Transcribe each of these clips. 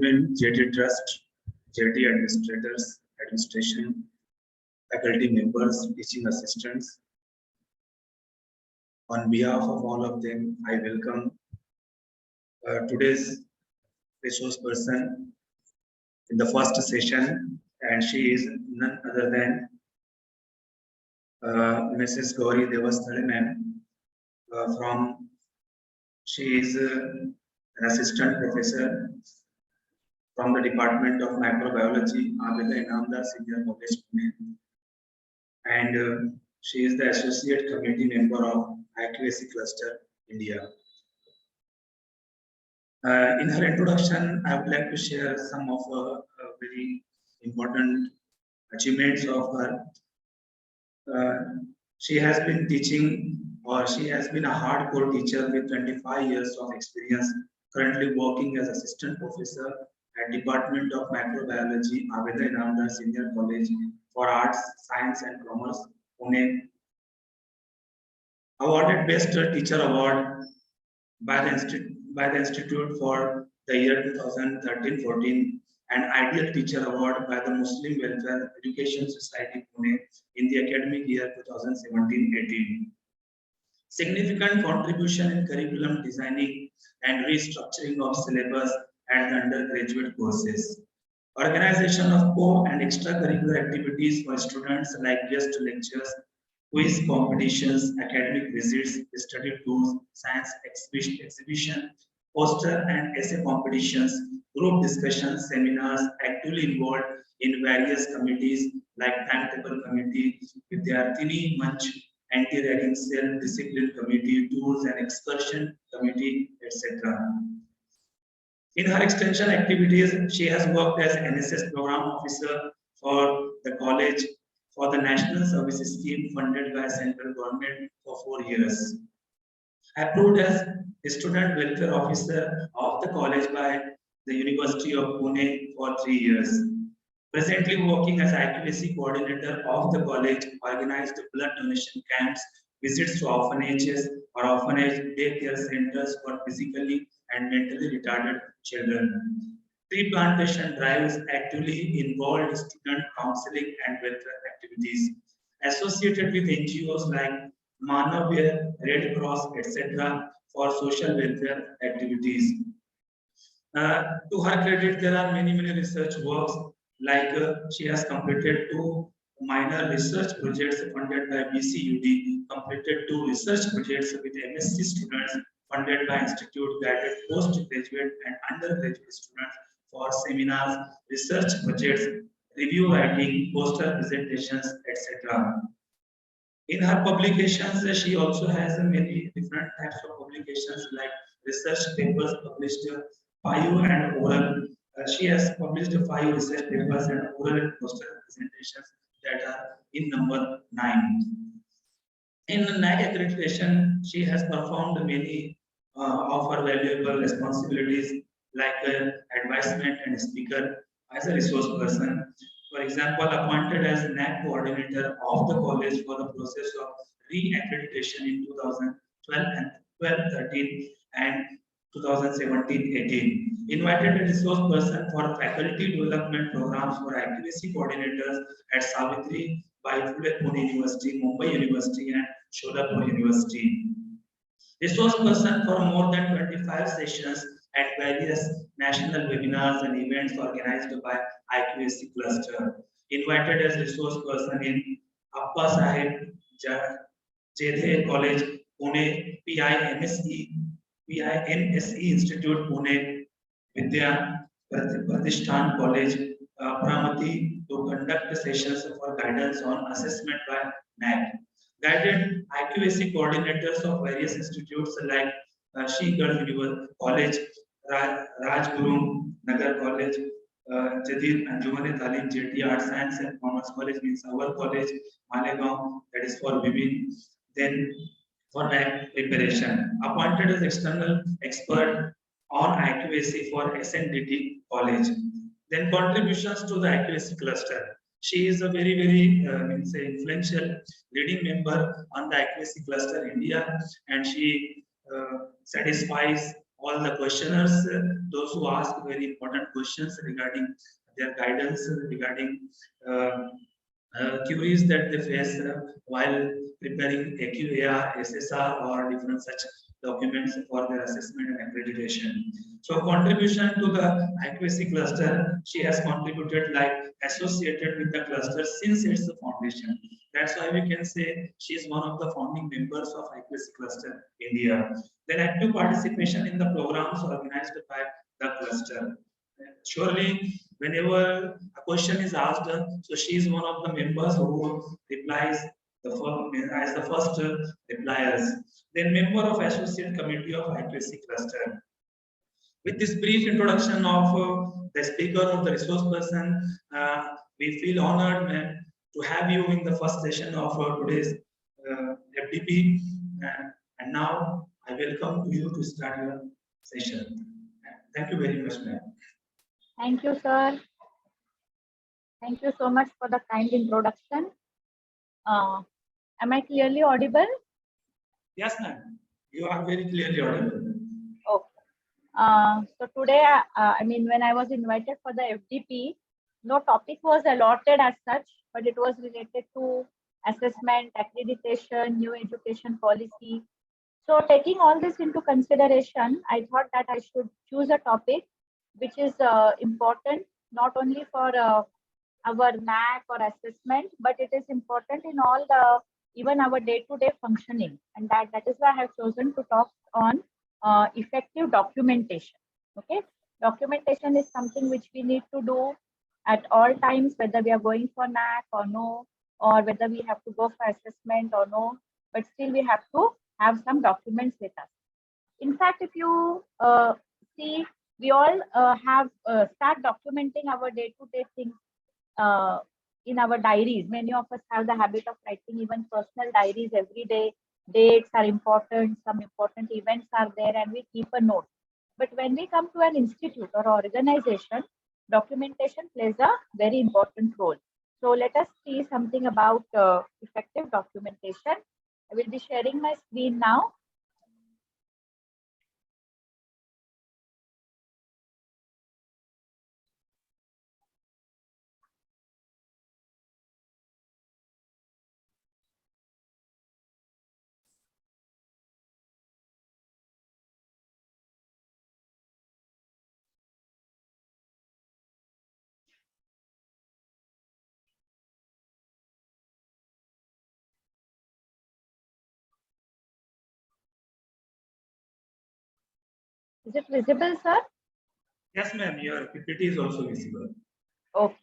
J.T Trust, J.T administrators, administration, faculty members, teaching assistants. On behalf of all of them, I welcome today's resource person in the first session, and she is none other than Mrs. Gauri Devasthale ma'am. She is an assistant professor from the Department of Microbiology, Malegaon Senior College, Pune, and she is the associate committee member of IQAC Cluster, India. In her introduction, I would like to share some of her very important achievements of her. She has been teaching, or she has been a hardcore teacher with 25 years of experience, currently working as assistant professor at Department of Microbiology, Malegaon Senior College for Arts, Science and Commerce, Pune. Awarded Best Teacher Award by the Institute for the year 2013-14 and Ideal Teacher Award by the Muslim Welfare Education Society Pune in the academic year 2017-18. Significant contribution in curriculum designing and restructuring of syllabus and undergraduate courses. Organization of co- and extracurricular activities for students like guest lectures, quiz competitions, academic visits, study tours, science exhibition, poster and essay competitions, group discussions, seminars, actively involved in various committees like Timetable Committee, Vidyarthini Manch, Anti-Ragging Cell, Discipline Committee, Tours and Excursion Committee, etc. In her extension activities, she has worked as NSS Program Officer for the college for the National Service Scheme funded by central government for 4 years. Approved as Student Welfare Officer of the college by the University of Pune for 3 years. Presently working as IQAC coordinator of the college, organized blood donation camps, visits to orphanages or orphanage daycare centers for physically and mentally retarded children. Tree plantation drives actively involved student counseling and welfare activities associated with NGOs like Manavya, Red Cross, etc. for social welfare activities. To her credit, there are many research works like she has completed 2 minor research projects funded by BCUD, completed 2 research projects with MSc students funded by Institute, guided postgraduate and undergraduate students for seminars, research projects, review writing, poster presentations, etc. In her publications, she also has many different types of publications like research papers published 5 and oral. She has published 5 research papers and oral and poster presentations that are in number 9. In NAAC accreditation, she has performed many of her valuable responsibilities like advisement and speaker as a resource person. For example, appointed as NAAC coordinator of the college for the process of re-accreditation in 2012 and 12-13 and 2017-18. Invited a resource person for faculty development programs for IQAC coordinators at Savitri by Pune University, Mumbai University and Sholapur University. Resource person for more than 25 sessions at various national webinars and events organized by IQAC cluster. Invited as resource person in Appa Sahib J.A.T College, Pune, PINSE Institute, Pune, Vidya Pratishthan College, Pramati to conduct sessions for guidance on assessment by NAAC. Guided IQAC coordinators of various institutes like Shrigarh College, Rajguru Nagar College, Jadid Anjuman Talim, J.T Art Science and Commerce College means our college, Malegaon, that is for women. Then for NAAC preparation, appointed as external expert on IQAC for SNDT College. Then contributions to the IQAC cluster. She is a very influential leading member on the IQAC cluster India, and she satisfies all the questioners, those who ask very important questions regarding their guidance, regarding queries that they face while preparing AQAR, SSR, or different such documents for their assessment and accreditation. So contribution to the IQAC cluster, she has contributed like associated with the cluster since its foundation. That's why we can say she is one of the founding members of IQAC cluster India. Then active participation in the programs organized by the cluster. Surely, whenever a question is asked, so she is one of the members who replies as the first repliers. Then member of associate committee of IQAC cluster. With this brief introduction of the speaker or the resource person, we feel honored, ma'am, to have you in the first session of today's FDP. And now I welcome you to start your session. Thank you very much, ma'am. Thank you, sir. Thank you so much for the kind introduction. Am I clearly audible? Yes, ma'am. You are very clearly audible. Okay. So today, I mean, when I was invited for the FDP, no topic was allotted as such, but it was related to assessment, accreditation, new education policy. So taking all this into consideration, I thought that I should choose a topic which is important not only for our NAAC or assessment, but it is important in all the even our day-to-day functioning, and that is why I have chosen to talk on effective documentation. Okay, documentation is something which we need to do at all times, whether we are going for NAAC or no, or whether we have to go for assessment or no, but still we have to have some documents with us. In fact, if you see, we all have start documenting our day-to-day things in our diaries. Many of us have the habit of writing even personal diaries every day. Dates are important, some important events are there, and we keep a note. But when we come to an institute or organization, documentation plays a very important role. So let us see something about effective documentation. I will be sharing my screen now. Is it visible, sir? Yes, ma'am. Your PPT is also visible. Okay.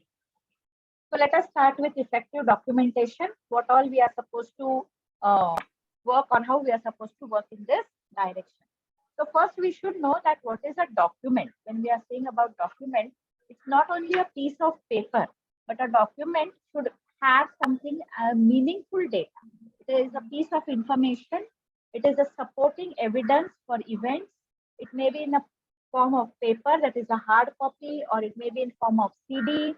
So let us start with effective documentation. What all we are supposed to work on, how we are supposed to work in this direction. So first we should know that what is a document. When we are saying about document, it's not only a piece of paper, but a document should have something meaningful data. It is a piece of information. It is a supporting evidence for events. It may be in a form of paper, that is a hard copy, or it may be in form of CD,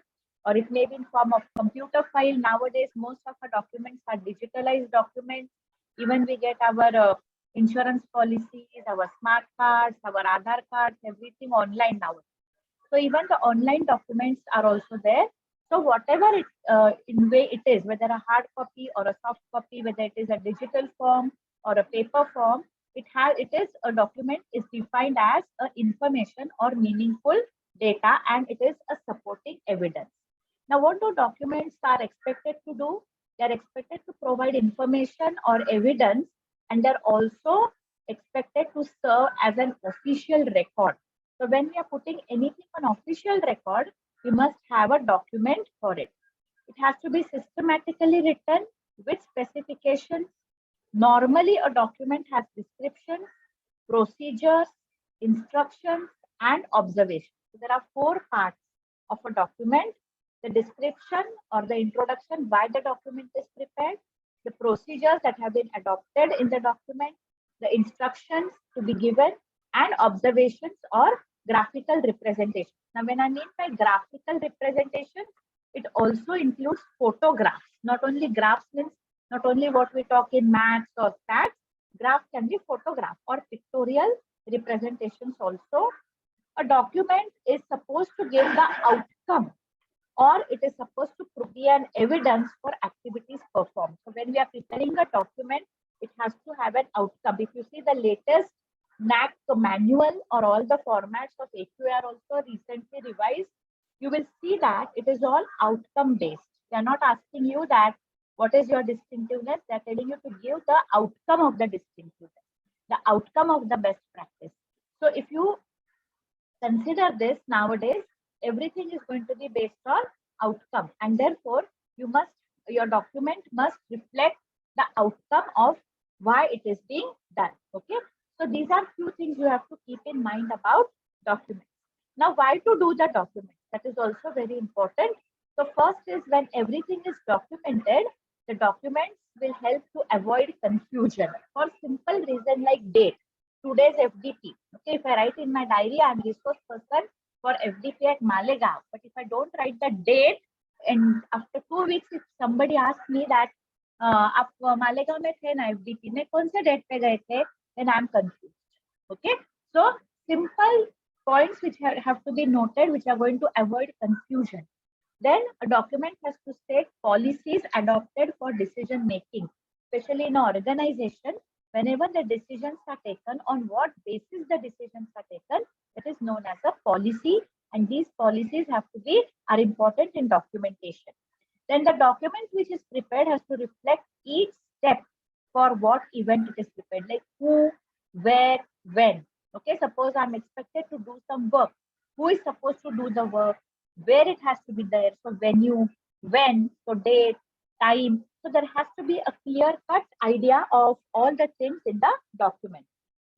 or it may be in form of computer file. Nowadays, most of our documents are digitalized documents. Even we get our insurance policies, our smart cards, our Aadhaar cards, everything online now. So even the online documents are also there. So whatever it in way it is, whether a hard copy or a soft copy, whether it is a digital form or a paper form, it is a document is defined as a information or meaningful data, and it is a supporting evidence. Now, what do documents are expected to do? They are expected to provide information or evidence, and they're also expected to serve as an official record. So when we are putting anything on official record, we must have a document for it. It has to be systematically written with specifications. Normally, a document has descriptions, procedures, instructions, and observations. So there are 4 parts of a document: the description or the introduction, why the document is prepared, the procedures that have been adopted in the document, the instructions to be given, and observations or graphical representation. Now, when I mean by graphical representation, it also includes photographs. Not only graphs means not only what we talk in maths or stats, graph can be photograph or pictorial representations also. A document is supposed to give the outcome, or it is supposed to be an evidence for activities performed. So when we are preparing a document, it has to have an outcome. If you see the latest NAAC manual or all the formats of AQA are also recently revised, you will see that it is all outcome based. They are not asking you that what is your distinctiveness. They are telling you to give the outcome of the distinctiveness, the outcome of the best practice. So if you consider this nowadays, everything is going to be based on outcome, and therefore your document must reflect the outcome of why it is being done. Okay, so these are few things you have to keep in mind about documents. Now, why to do the document? That is also very important. So first is, when everything is documented, the documents will help to avoid confusion for simple reason like date. Today's FDP. Okay, if I write in my diary, I'm resource person for FDP at Malegaon. But if I don't write the date, and after 2 weeks, if somebody asks me that, आप मालेगांव में थे ना FDP में, कौन से date पे गए थे, then I'm confused. Okay, so simple points which have to be noted, which are going to avoid confusion. Then a document has to state policies adopted for decision making, especially in an organization. Whenever the decisions are taken, on what basis the decisions are taken, it is known as a policy, and these policies are important in documentation. Then the document which is prepared has to reflect each step for what event it is prepared, like who, where, when. Okay, suppose I'm expected to do some work. Who is supposed to do the work? Where it has to be there? So venue, when, so date, time. So there has to be a clear-cut idea of all the things in the document.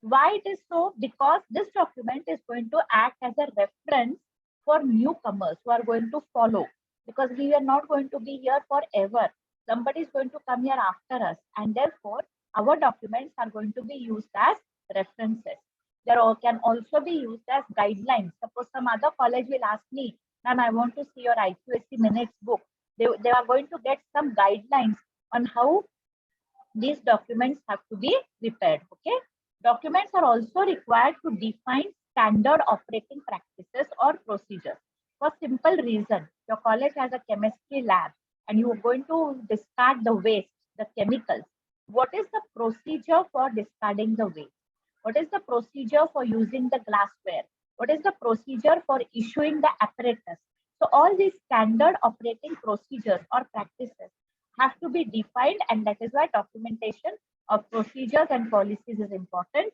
Why it is so? Because this document is going to act as a reference for newcomers who are going to follow. Because we are not going to be here forever. Somebody is going to come here after us, and therefore our documents are going to be used as references. They can also be used as guidelines. Suppose some other college will ask me, ma'am, I want to see your IQAC minutes book. They are going to get some guidelines on how these documents have to be prepared. Okay, documents are also required to define standard operating practices or procedures. For simple reason, your college has a chemistry lab and you are going to discard the waste, the chemicals. What is the procedure for discarding the waste? What is the procedure for using the glassware? What is the procedure for issuing the apparatus? So all these standard operating procedures or practices have to be defined, and that is why documentation of procedures and policies is important.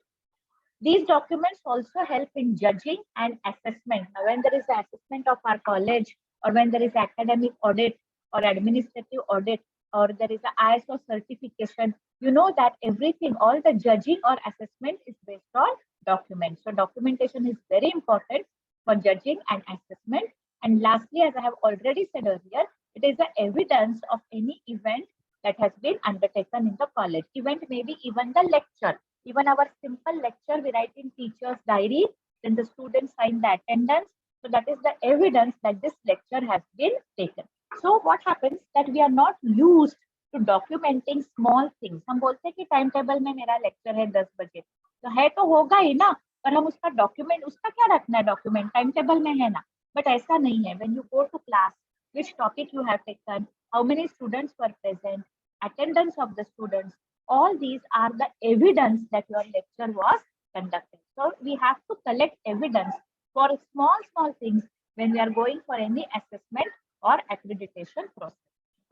These documents also help in judging and assessment. Now, when there is an assessment of our college, or when there is academic audit or administrative audit, or there is an ISO certification, you know that everything, all the judging or assessment is based on documents. So documentation is very important for judging and assessment. And lastly, as I have already said earlier, it is the evidence of any event that has been undertaken in the college. Event may be even the lecture. Even our simple lecture we write in teacher's diary, then the students sign the attendance. So that is the evidence that this lecture has been taken. So what happens that we are not used to documenting small things. हम बोलते हैं कि time table में मेरा lecture है 10 बजे, तो है तो होगा ही ना, पर हम उसका डॉक्यूमेंट, उसका क्या रखना है, डॉक्यूमेंट टाइम टेबल में है ना, बट ऐसा नहीं है. When you go to class, which topic you have taken, how many students were present, attendance of the students, all these are the evidence that your lecture was conducted. So we have to collect evidence for small things when we are going for any assessment or accreditation process.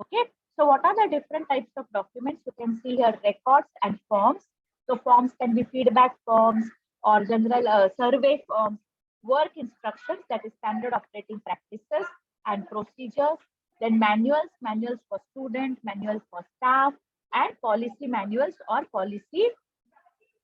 Okay, so what are the different types of documents? You can see here records and forms. So forms can be feedback forms or general survey forms, work instructions, that is standard operating practices and procedures, then manuals for students, manuals for staff, and policy manuals or policy,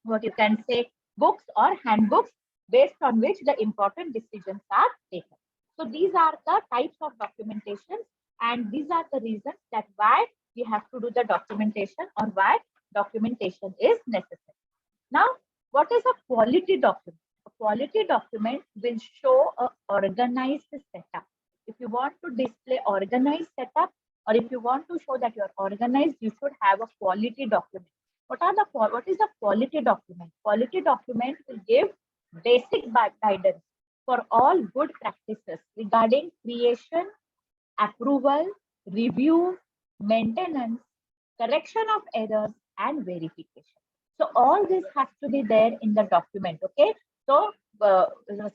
what you can say, books or handbooks based on which the important decisions are taken. So these are the types of documentation, and these are the reasons that why we have to do the documentation or why documentation is necessary. Now, what is a quality document? A quality document will show an organized setup. If you want to display organized setup, or if you want to show that you are organized, you should have a quality document. What is the quality document? Quality document will give basic guidance for all good practices regarding creation, approval, review, maintenance, correction of errors, and verification. So all this has to be there in the document. Okay. So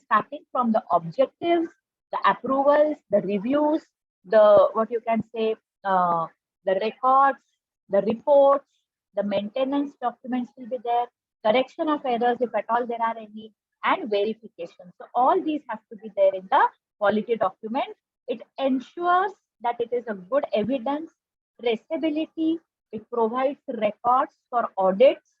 starting from the objectives, the approvals, the reviews, the what you can say, the records, the reports, the maintenance documents will be there, correction of errors if at all there are any, and verification. So all these have to be there in the quality document. It ensures that it is a good evidence, traceability. It provides records for audits,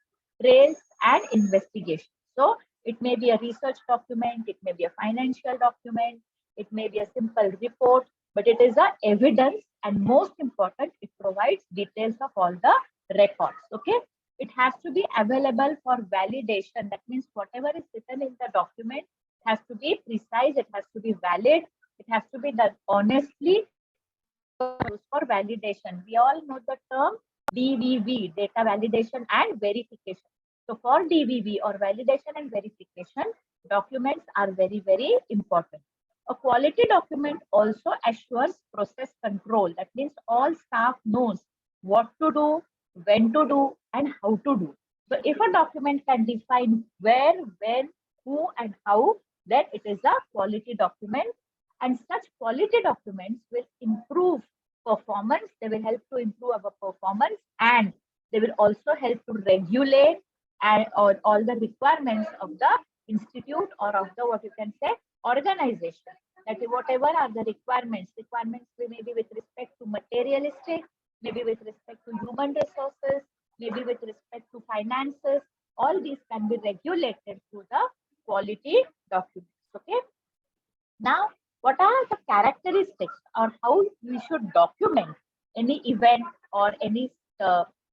trails, and investigation. So it may be a research document, it may be a financial document, it may be a simple report, but it is a evidence, and most important, it provides details of all the records. Okay. It has to be available for validation. That means whatever is written in the document has to be precise, it has to be valid, it has to be done honestly for validation. We all know the term DVV, data validation and verification. So for DVV or validation and verification, documents are very, very important. A quality document also assures process control. That means all staff knows what to do, when to do, and how to do. So if a document can define where, when, who, and how, then it is a quality document. And such quality documents will improve performance. They will help to improve our performance, and they will also help to regulate and or all the requirements of the institute or of the what you can say organization. That is whatever are the requirements. Requirements may be with respect to materialistic, maybe with respect to human resources, maybe with respect to finances. All these can be regulated through the quality documents. Okay. Now, what are the characteristics or how we should document any event or any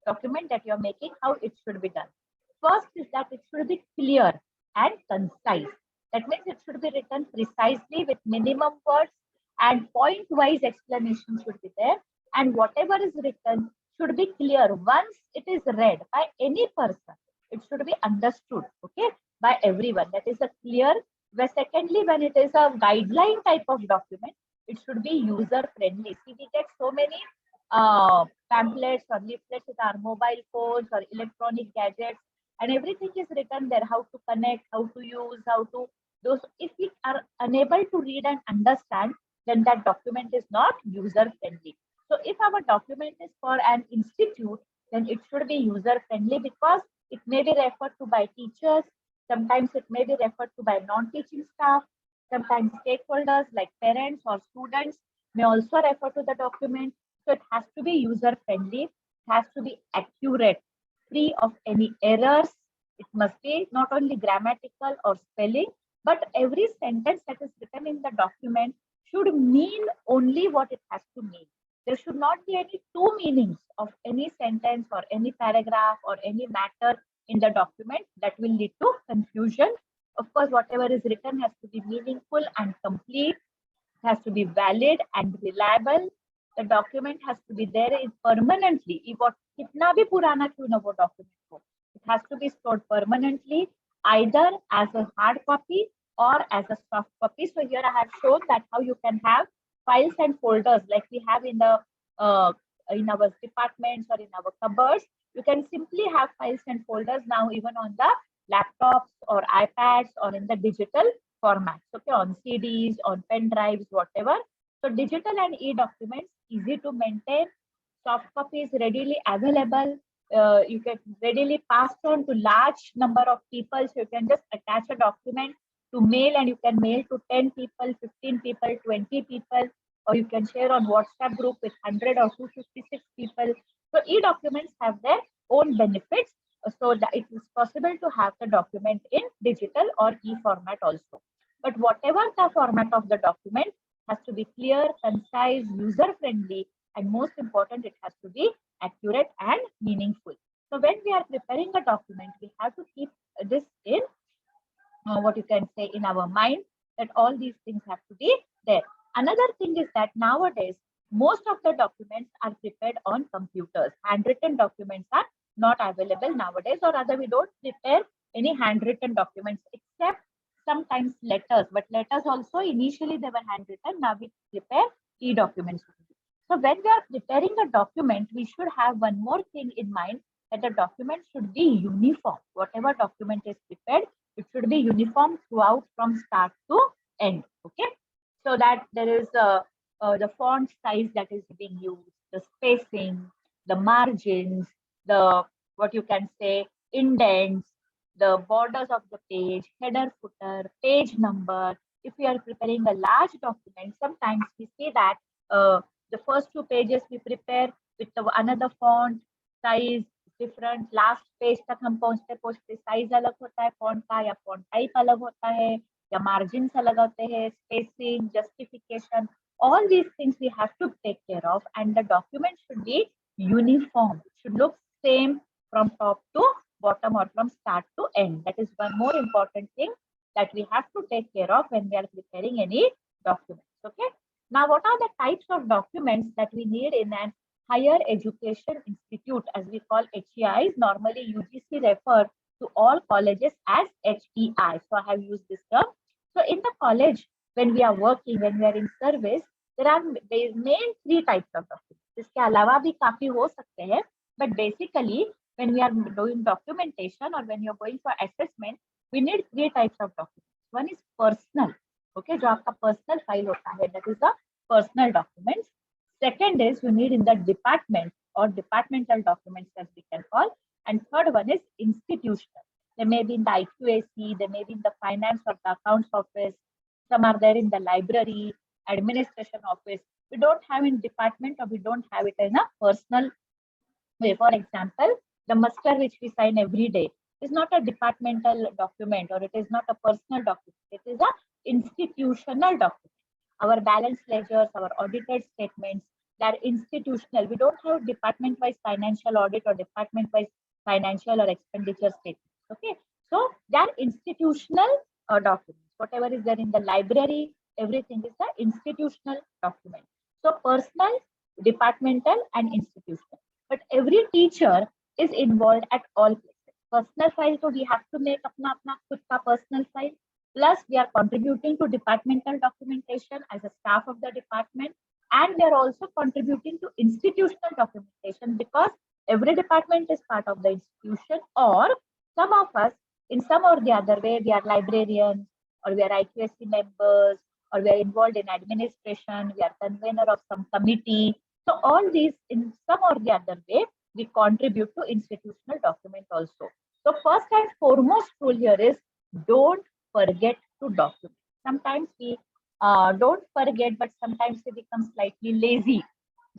document that you're making, how it should be done? First is that it should be clear and concise. That means it should be written precisely with minimum words, and point-wise explanation should be there. And whatever is written should be clear. Once it is read by any person, it should be understood, okay, by everyone. That is a clear. Where secondly, when it is a guideline type of document, it should be user friendly. See, we get so many pamphlets or leaflets with our mobile phones or electronic gadgets, and everything is written there, how to connect, how to use, how to those. If we are unable to read and understand, then that document is not user friendly. So if our document is for an institute, then it should be user friendly, because it may be referred to by teachers. Sometimes it may be referred to by non-teaching staff. Sometimes stakeholders like parents or students may also refer to the document. So it has to be user-friendly. It has to be accurate, free of any errors. It must be not only grammatical or spelling, but every sentence that is written in the document should mean only what it has to mean. There should not be any two meanings of any sentence or any paragraph or any matter in the document. That will lead to confusion. Of course, whatever is written has to be meaningful and complete. It has to be valid and reliable. The document has to be there permanently. कितना भी पुराना क्यों ना वो document हो, it has to be stored permanently, either as a hard copy or as a soft copy. So here I have shown that how you can have files and folders like we have in the in our departments or in our cupboards. You can simply have files and folders now even on the laptops or iPads or in the digital formats, okay, on CDs, on pen drives, whatever. So digital and e-documents, easy to maintain, soft copies readily available. You can readily pass on to large number of people. So you can just attach a document to mail, and you can mail to 10 people, 15 people, 20 people, or you can share on WhatsApp group with 100 or 256 people. So e-documents have their own benefits, so that it is possible to have the document in digital or e-format also. But whatever the format of the document has to be clear, concise, user-friendly, and most important, it has to be accurate and meaningful. So when we are preparing a document, we have to keep this in what you can say in our mind, that all these things have to be there. Another thing is that nowadays, most of the documents are prepared on computers. Handwritten documents are not available nowadays, or rather we don't prepare any handwritten documents except sometimes letters, but letters also initially they were handwritten. Now we prepare e-documents. So when we are preparing a document, we should have one more thing in mind, that the document should be uniform. Whatever document is prepared, it should be uniform throughout from start to end. Okay, so that there is the font size that is being used, the spacing, the margins, the what you can say indents, the borders of the page, header, footer, page number. If we are preparing a large document, sometimes we see that the first two pages we prepare with another font size different, last page तक हम पहुंचते पहुंचते size अलग होता है font का, या font type अलग होता है, या मार्जिन अलग होते हैं, spacing, justification, all these things we have to take care of, and the document should be uniform. It should look same from top to bottom or from start to end. That is one more important thing that we have to take care of when we are preparing any documents. Okay. Now, what are the types of documents that we need in an higher education institute, as we call HEIs? Normally, UGC refer to all colleges as HEI. So I have used this term. So in the college, when we are working, when we are in service, there are main three types of documents. इसके अलावा भी काफी हो सकते हैं, but basically when we are doing documentation or when you are going for assessment, we need three types of documents. One is personal, okay, जो आपका personal file होता है, that is the personal documents. Second is you need in the department or departmental documents, as we can call. And third one is institutional. They may be in the IQAC, they may be in the finance or the accounts office. Some are there in the library, administration office. We don't have in department, or we don't have it in a personal way. For example, the muster which we sign every day is not a departmental document, or it is not a personal document. It is a institutional document. Our balance ledgers, our audited statements, they're institutional. We don't have department-wise financial audit or department-wise financial or expenditure statements. Okay, so they're institutional documents. Whatever is there in the library, everything is the institutional document. So personal, departmental, and institutional. But every teacher is involved at all places. Personal file, so we have to make अपना खुद का personal file. Plus, we are contributing to departmental documentation as a staff of the department, and we are also contributing to institutional documentation, because every department is part of the institution, or some of us, in some or the other way, we are librarians, or we are IQSC members, or we are involved in administration, we are convener of some committee. So all these, in some or the other way, we contribute to institutional document also. So first and foremost rule here is, don't forget to document. Sometimes we don't forget, but sometimes we become slightly lazy.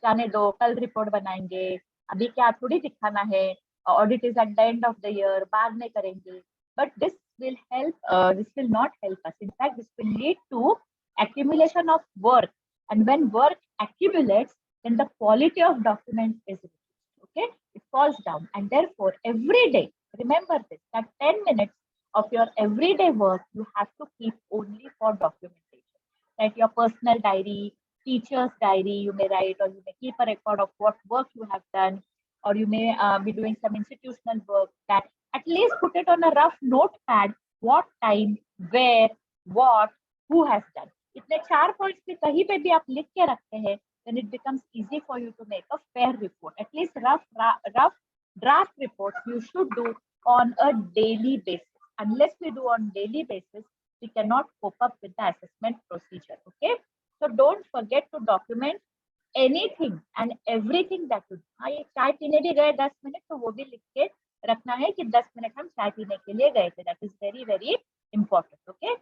जाने दो, कल report बनाएंगे, अभी क्या थोड़ी दिखाना है, audit is at the end of the year, बाद में करेंगे. But this will help, this will not help us. In fact, this will lead to accumulation of work, and when work accumulates, then the quality of document is reduced. Okay, it falls down, and therefore every day, remember this, that 10 minutes of your everyday work you have to keep only for documentation. Like your personal diary, teacher's diary, you may write, or you may keep a record of what work you have done, or you may be doing some institutional work, that at least put it on a rough notepad, what time, where, what, who has done. इतने 4 points भी कहीं पे भी आप लिख के रखते हैं, then it becomes easy for you to make a fair report. At least rough draft reports you should do on a daily basis. Unless we do on daily basis, we cannot cope up with the assessment procedure. Okay, so don't forget to document anything and everything that you do. हाँ, ये चाय पीने भी गए 10 minute, तो वो भी लिख के रखना है कि 10 मिनट हम चाय पीने के लिए गए थे. That is very, very important. Okay,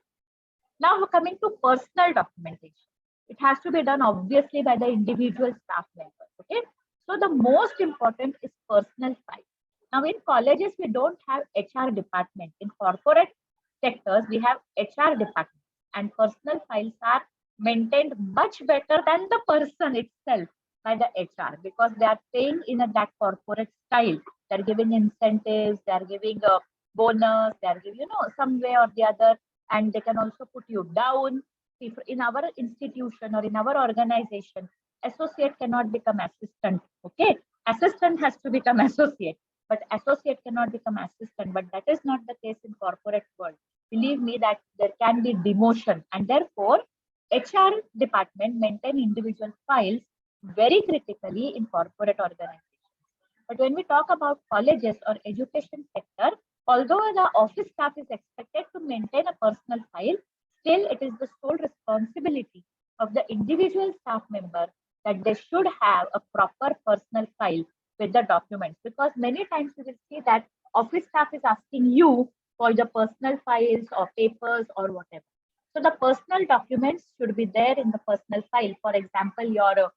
now we're coming to personal documentation. It has to be done obviously by the individual staff members. Okay, so the most important is personal file. Now in colleges, we don't have HR department. In corporate sectors, we have HR department, and personal files are maintained much better than the person itself by the HR, because they are paying in that corporate style. They are giving incentives, they are giving a bonus, they are giving, some way or the other, and they can also put you down. In our institution or in our organization, associate cannot become assistant. Okay, assistant has to become associate. but associate cannot become assistant. But that is not the case in corporate world. Believe me that there can be demotion, and therefore HR department maintain individual files very critically in corporate organizations. But when we talk about colleges or education sector, although the office staff is expected to maintain a personal file, still it is the sole responsibility of the individual staff member that they should have a proper personal file with the documents, because many times you will see that office staff is asking you for the personal files or papers or whatever. So the personal documents should be there in the personal file. For example, your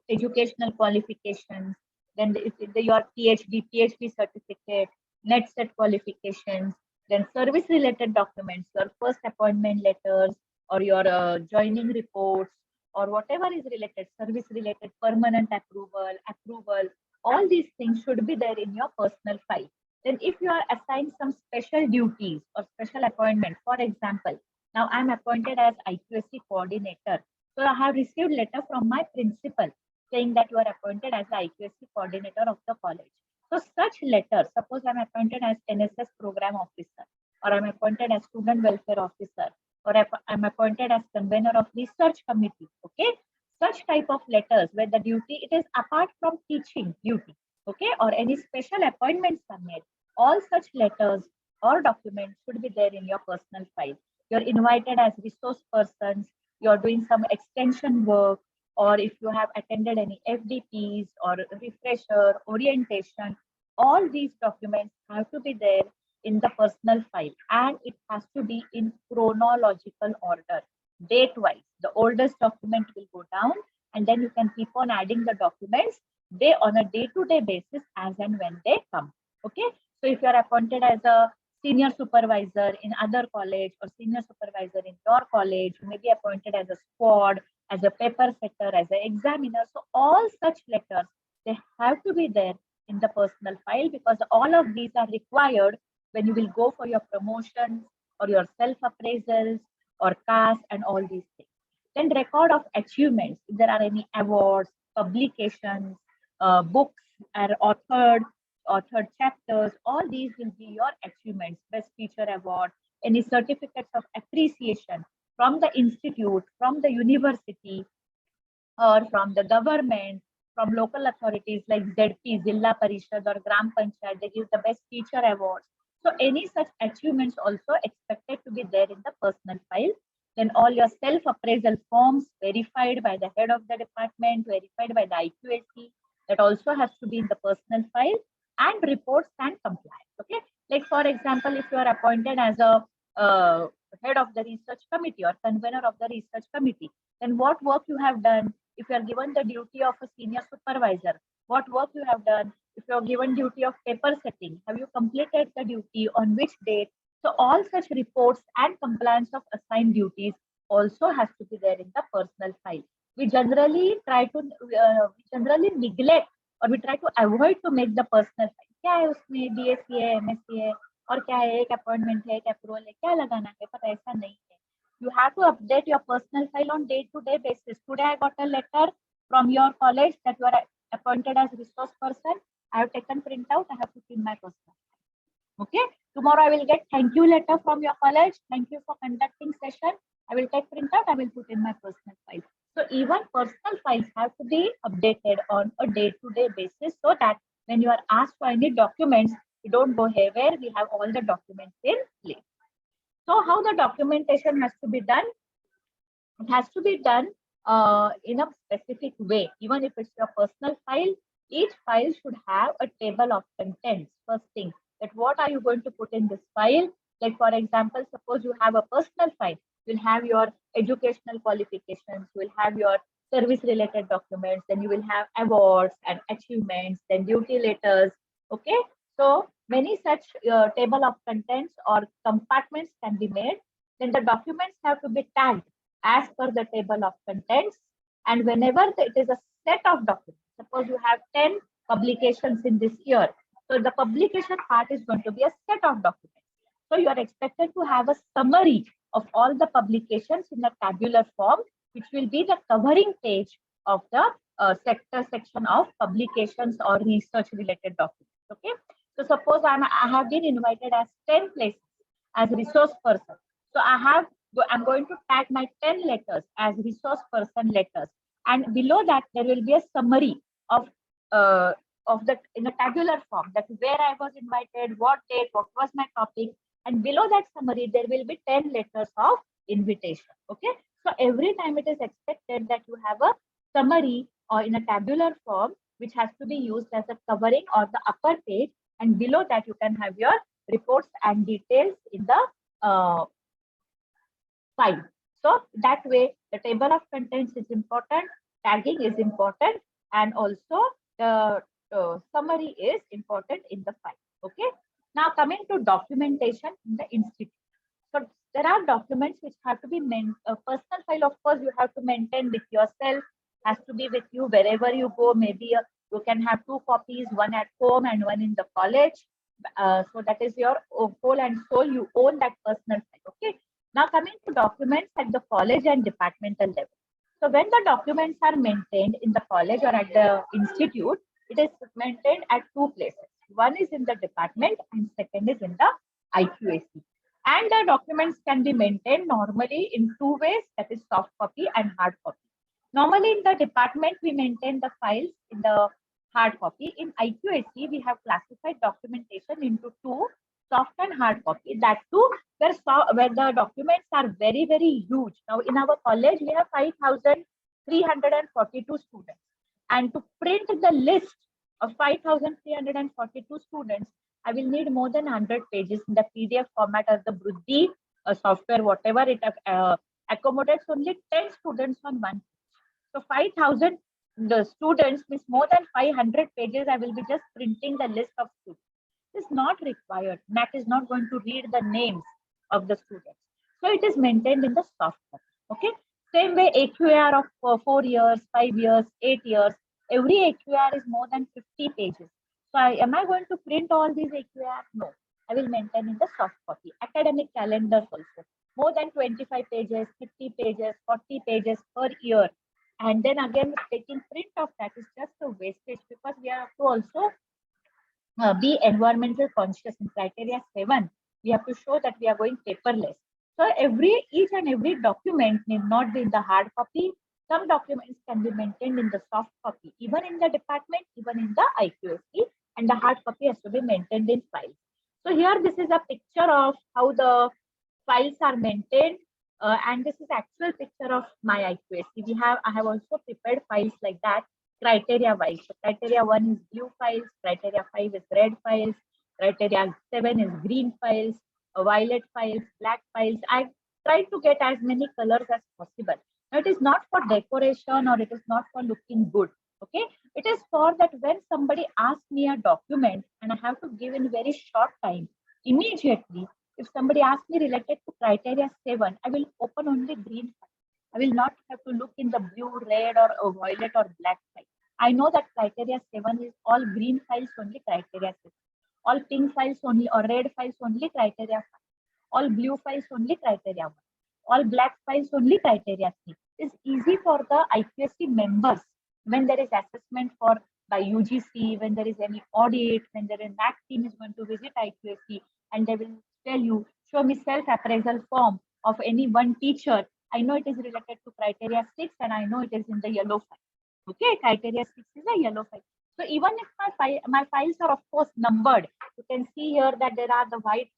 educational qualifications, then your PhD certificate, net set qualifications, then service related documents, your first appointment letters, or your joining reports, or whatever is related, service related permanent approval, all these things should be there in your personal file. Then if you are assigned some special duties or special appointment, for example, now I'm appointed as IQAC coordinator. So I have received letter from my principal saying that you are appointed as the IQAC coordinator of the college. So such letters, suppose I'm appointed as NSS program officer, or I'm appointed as student welfare officer, or I'm appointed as convener of research committee. Okay, such type of letters where the duty, it is apart from teaching duty. Okay, or any special appointments are made. All such letters or documents should be there in your personal file. You're invited as resource persons, you're doing some extension work, or if you have attended any FDPs or refresher, orientation, all these documents have to be there in the personal file, and it has to be in chronological order, date wise. The oldest document will go down, and then you can keep on adding the documents on a day-to-day basis as and when they come. Okay, so if you are appointed as a senior supervisor in other college or senior supervisor in your college, you may be appointed as a squad, as a paper setter, as an examiner. So all such letters, they have to be there in the personal file, because all of these are required when you will go for your promotions or your self-appraisals or CAS and all these things. Then record of achievements, if there are any awards, publications, books are authored chapters, all these will be your achievements, best teacher award, any certificates of appreciation from the institute, from the university, or from the government, from local authorities like ZP, Zilla Parishad or Gram Panchayat, they give the best teacher awards. So any such achievements also expected to be there in the personal file. Then all your self-appraisal forms verified by the head of the department, verified by the IQAC, that also has to be in the personal file, and reports and compliance. Okay, like for example, if you are appointed as a head of the research committee or convener of the research committee, then what work you have done. If you are given the duty of a senior supervisor, what work you have done. If you are given duty of paper setting, have you completed the duty, on which date? So all such reports and compliance of assigned duties also has to be there in the personal file. We generally neglect, or we try to avoid to make the personal file. क्या है उसमें DSC है, MSc है, और क्या है, एक appointment है, एक अप्रूवल है, क्या लगाना है, पर ऐसा नहीं है. You have to update your personal file on day-to-day basis. Today I got a letter from your college that you are appointed as resource person. I have taken printout. I have put in my personal file. Okay. Tomorrow I will get thank you letter from your college. Thank you for conducting session. I will take printout. I will put in my personal file. So even personal files have to be updated on a day-to-day basis, so that when you are asked for any documents, you don't go haywire. We have all the documents in place. So how the documentation has to be done? It has to be done in a specific way. Even if it's your personal file, each file should have a table of contents. First thing, that what are you going to put in this file? Like for example, suppose you have a personal file, you'll have your educational qualifications, you will have your service related documents, then you will have awards and achievements, then duty letters. Okay, so many such table of contents or compartments can be made. Then the documents have to be tagged as per the table of contents. And whenever it is a set of documents, suppose you have 10 publications in this year, so the publication part is going to be a set of documents. So you are expected to have a summary of all the publications in a tabular form, which will be the covering page of the sector section of publications or research related documents. Okay, so suppose I have been invited as 10 places as resource person. So I'm going to tag my 10 letters as resource person letters, and below that there will be a summary of the in a tabular form, that where I was invited, what date, what was my topic, and below that summary there will be 10 letters of invitation. Okay, so every time it is expected that you have a summary or in a tabular form, which has to be used as a covering or the upper page, and below that you can have your reports and details in the file. So that way the table of contents is important, tagging is important, and also the summary is important in the file. Okay, now coming to documentation in the institute. So there are documents which have to be a personal file, of course, you have to maintain with yourself, has to be with you wherever you go. Maybe you can have 2 copies, one at home and one in the college. So that is your whole and soul, you own that personal file. Okay, now coming to documents at the college and departmental level. So when the documents are maintained in the college or at the institute, it is maintained at 2 places. One is in the department and second is in the IQAC. And the documents can be maintained normally in 2 ways, that is soft copy and hard copy. Normally in the department, we maintain the files in the hard copy. In IQAC, we have classified documentation into 2, soft and hard copy. That too, where the documents are very, very huge. Now in our college, we have 5,342 students. And to print the list of 5,342 students, I will need more than 100 pages in the PDF format of the Bruddhi software, whatever it accommodates only 10 students on one. So 5,000 the students means more than 500 pages. I will be just printing the list of students. It is not required. NAAC is not going to read the names of the students. So it is maintained in the soft copy. Okay. Same way AQAR of 4 years, 5 years, 8 years. Every AQAR is more than 50 pages. So am I going to print all these AQAR? No. I will maintain in the soft copy. Academic calendars also. More than 25 pages, 50 pages, 40 pages per year. And then again, taking print of that is just a wastage, because we have to also be environmental conscious. In criteria 7, we have to show that we are going paperless. So each and every document need not be in the hard copy. Some documents can be maintained in the soft copy, even in the department, even in the IQAC, and the hard copy has to be maintained in files. So here, this is a picture of how the files are maintained. And this is actual picture of my IQAC. I have also prepared files like that, criteria wise. So criteria 1 is blue files, criteria 5 is red files, criteria 7 is green files, violet files, black files. I try to get as many colors as possible. Now, it is not for decoration or it is not for looking good. Okay, it is for that when somebody asks me a document and I have to give in very short time, immediately. If somebody asks me related to criteria 7, I will open only green file. I will not have to look in the blue, red, or violet or black file. I know that criteria 7 is all green files only, criteria 6. All pink files only, or red files only, criteria 5. All blue files only, criteria 1. All black files only, criteria 3. It's easy for the IQAC members when there is assessment by UGC, when there is any audit, when there is NAAC team is going to visit IQAC, and they will tell you, show me self-appraisal form of any one teacher. I know it is related to criteria 6 and I know it is in the yellow file. Okay, criteria 6 is a yellow file. So even if my files are of course numbered, you can see here that there are the white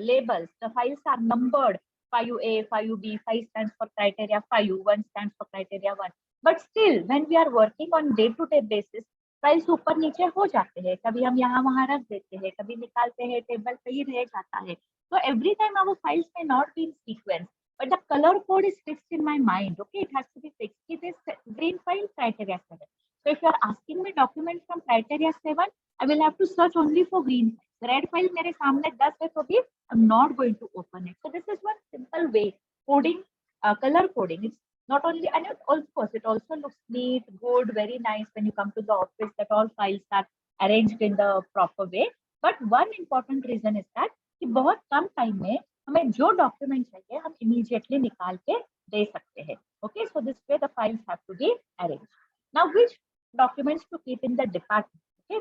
labels. The files are numbered, 5A, 5B, 5 stands for criteria 5, 1 stands for criteria 1. But still, when we are working on day-to-day basis, files ऊपर नीचे हो जाते हैं, कभी हम यहाँ वहाँ रख देते हैं, कभी निकालते हैं, टेबल पे ही रह जाता है. So every time our files may not be in sequence, but the color code is fixed in my mind. Okay, it has to be fixed. It is green file, criteria 7. So if you are asking me document from criteria 7, I will have to search only for green file. Red file मेरे सामने 10 है तो भी I'm not going to open it. So this is one simple way coding, color coding. It's not only, and it also looks neat, good, very nice when you come to the office, that all files are arranged in the proper way. But one important reason is that कि बहुत कम time में हमें जो document चाहिए हम immediately निकाल के दे सकते हैं. Okay, so this way the files have to be arranged. Now, which documents to keep in the department? Okay,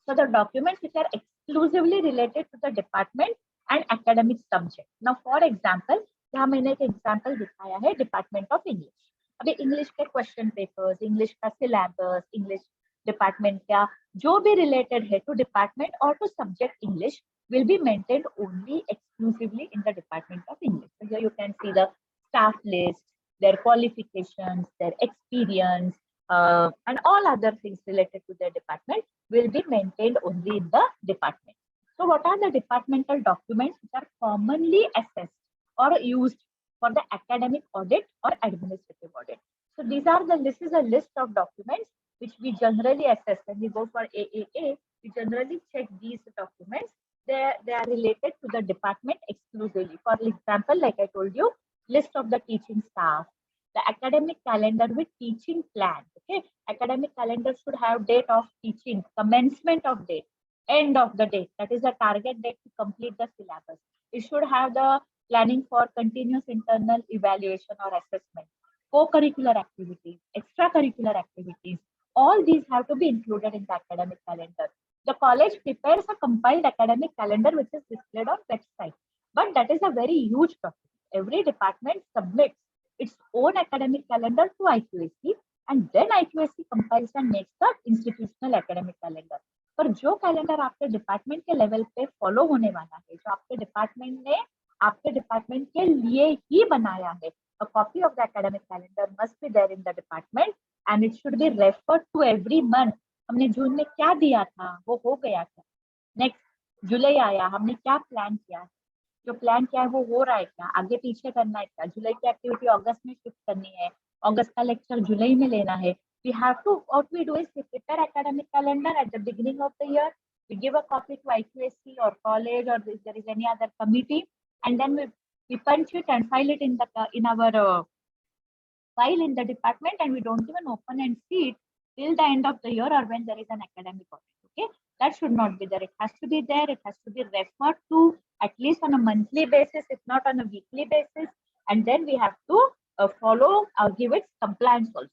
so the documents which are exclusively related to the department and academic subject. Now, for example, यहाँ मैंने एक example दिखाया है department of English. अभी English के question papers, English का syllabus, English department का जो भी रिलेटेड है टू डिपार्टमेंट और to subject English will be maintained only exclusively in the Department of English. So here you can see the staff list, their qualifications, their experience, and all other things related to their department will be maintained only in the department. So what are the departmental documents which are commonly assessed or used for the academic audit or administrative audit? So this is a list of documents which we generally assess when we go for AAA. We generally check these documents. They are related to the department exclusively. For example, like I told you, list of the teaching staff, the academic calendar with teaching plan. Okay, academic calendar should have date of teaching, commencement of date, end of the date. That is the target date to complete the syllabus. It should have the planning for continuous internal evaluation or assessment, co-curricular activities, extracurricular activities. All these have to be included in the academic calendar. The college prepares a compiled academic calendar which is displayed on website, but that is a very huge document. Every department submits its own academic calendar to IQAC, and then IQAC compiles and makes the institutional academic calendar. पर जो calendar आपके department के level पे follow होने वाला है, जो आपके डिपार्टमेंट ने आपके डिपार्टमेंट के लिए ही बनाया है, a copy of the academic calendar must be there in the department and it should be referred to every month. हमने जून में क्या दिया था, वो हो गया क्या? नेक्स्ट जुलाई आया, हमने क्या प्लान किया है, जो प्लान किया है वो हो रहा है क्या, आगे पीछे करना है क्या, जुलाई की एक्टिविटी अगस्त में शिफ्ट करनी है, अगस्त का लेक्चर जुलाई में लेना है. We have to, what we do is we prepare academic calendar at the beginning of the year. We give a copy to IQAC or college or if there is any other committee, and then we punch it and file it in our file in the department, and we don't even open and see it till the end of the year or when there is an academic audit. Okay, that should not be there. It has to be there. It has to be referred to at least on a monthly basis, if not on a weekly basis, and then we have to follow or give it compliance also.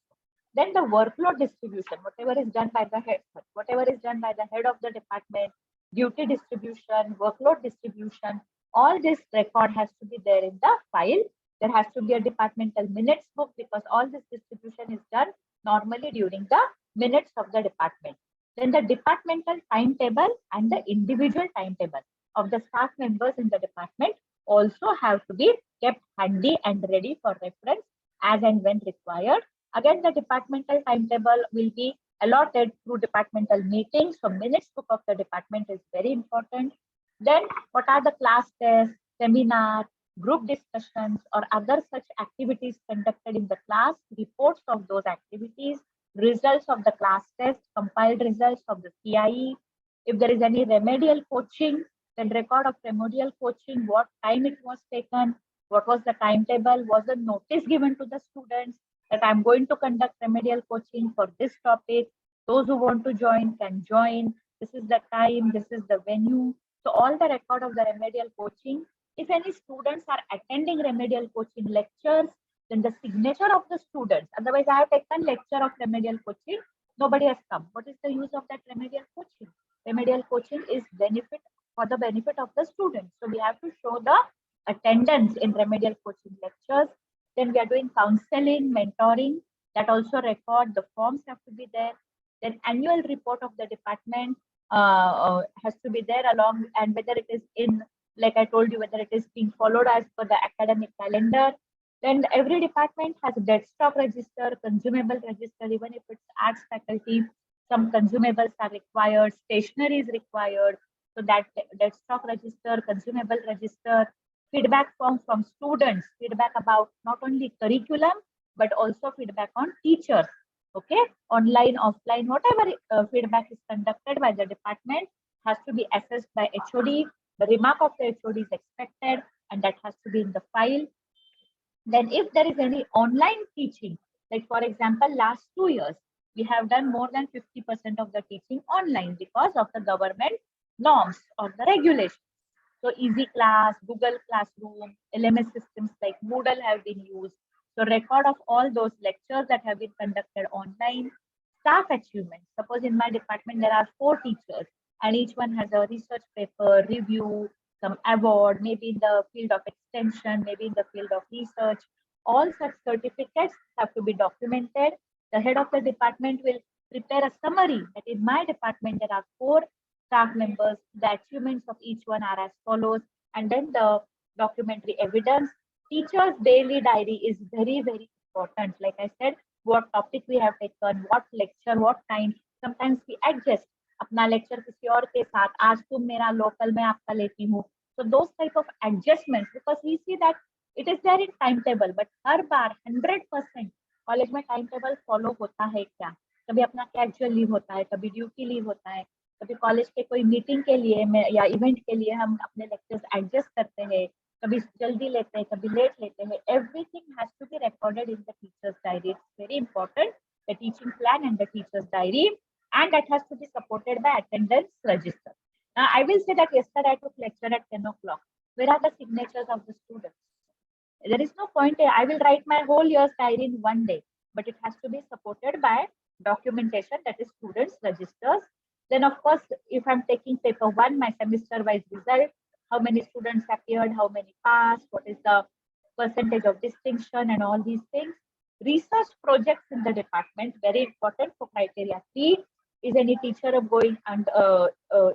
Then the workload distribution, whatever is done by the head of the department, duty distribution, workload distribution, all this record has to be there in the file. There has to be a departmental minutes book because all this distribution is done normally during the minutes of the department. Then the departmental timetable and the individual timetable of the staff members in the department also have to be kept handy and ready for reference as and when required. Again, the departmental timetable will be allotted through departmental meetings. So minutes book of the department is very important. Then what are the class tests, seminar, group discussions or other such activities conducted in the class, reports of those activities, results of the class test, compiled results of the CIE. If there is any remedial coaching, then record of remedial coaching, what time it was taken, what was the timetable, was a notice given to the students that I'm going to conduct remedial coaching for this topic. Those who want to join can join. This is the time, this is the venue. So all the record of the remedial coaching. If any students are attending remedial coaching lectures, then the signature of the students. Otherwise, I have taken lecture of remedial coaching. Nobody has come. What is the use of that remedial coaching? Remedial coaching is for the benefit of the students. So we have to show the attendance in remedial coaching lectures. Then we are doing counseling, mentoring, that also record, the forms have to be there. Then annual report of the department has to be there along, and whether it is in, like I told you, whether it is being followed as per the academic calendar. Then every department has a dead stock register, consumable register, even if it's arts faculty, some consumables are required, stationery is required. So that dead stock register, consumable register, feedback form from students, feedback about not only curriculum, but also feedback on teachers. Okay, online, offline, whatever feedback is conducted by the department has to be assessed by HOD. The remark of the HOD is expected, and that has to be in the file. Then if there is any online teaching, like for example, last 2 years, we have done more than 50% of the teaching online because of the government norms or the regulations. So Easy Class, Google Classroom, LMS systems like Moodle have been used. So record of all those lectures that have been conducted online. Staff achievements. Suppose in my department there are 4 teachers and each one has a research paper, review, some award, maybe in the field of extension, maybe in the field of research. All such certificates have to be documented. The head of the department will prepare a summary that in my department there are 4 staff members. The achievements of each one are as follows, and then the documentary evidence. Teacher's daily diary is very, very important. Like I said, what topic we have taken, what lecture, what time. Sometimes we adjust. अपना lecture किसी और के साथ, आज तुम मेरा local मैं आपका लेती हूँ. So those type of adjustments, because we see that it is there in timetable, but her bar 100% college में टाइम टेबल फॉलो होता है क्या? कभी अपना कैजुअल लीव होता है, कभी ड्यूटी लीव होता है, कभी कॉलेज के कोई मीटिंग के लिए या इवेंट के लिए हम अपने लेक्चर्स एडजस्ट करते हैं, कभी जल्दी लेते हैं, कभी लेट लेते हैं. Everything has to be recorded in the teacher's diary. It's very important, the teaching plan and the teacher's diary, and that has to be supported by attendance register. Now I will say that yesterday I took lecture at 10 o'clock. Where are the signatures of the students? There is no point. I will write my whole year's diary in one day, but it has to be supported by documentation, that is students registers. Then of course, if I'm taking paper 1, my semester wise result, how many students appeared, how many passed, what is the percentage of distinction and all these things. Research projects in the department, very important for criteria 3. Is any teacher going and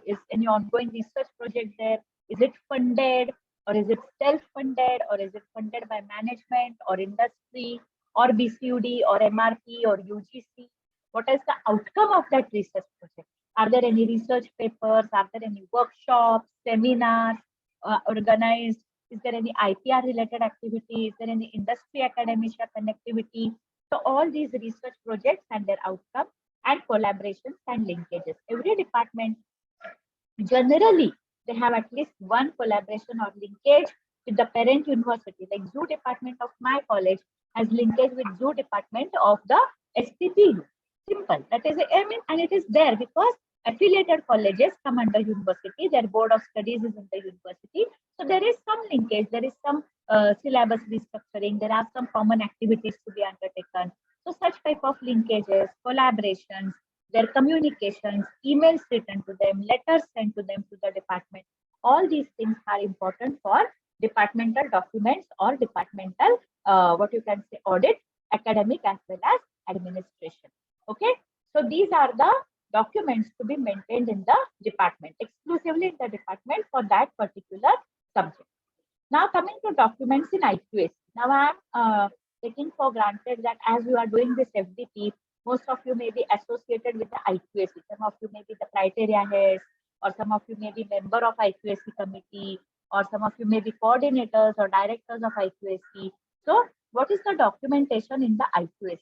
is any ongoing research project there? Is it funded, or is it self-funded, or is it funded by management or industry or BCUD or MRP or UGC? What is the outcome of that research project? Are there any research papers? Are there any workshops, seminars organized? Is there any IPR related activity? Is there any industry academia connectivity? So all these research projects and their outcome and collaborations and linkages. Every department, generally, they have at least one collaboration or linkage with the parent university. Like zoo department of my college has linkage with zoo department of the STPU. Simple. That is, I mean, and it is there because affiliated colleges come under university. Their board of studies is in the university. So there is some linkage. There is some syllabus restructuring. There are some common activities to be undertaken. So such type of linkages, collaborations, their communications, emails written to them, letters sent to them to the department. All these things are important for departmental documents or departmental, what you can say, audit, academic as well as administration. Okay, so these are the documents to be maintained in the department, exclusively in the department for that particular subject. Now coming to documents in IQAC. Now I am taking for granted that as you are doing this FDP, most of you may be associated with the IQAC. Some of you may be the criteria heads, or some of you may be member of IQAC committee, or some of you may be coordinators or directors of IQAC. So what is the documentation in the IQAC?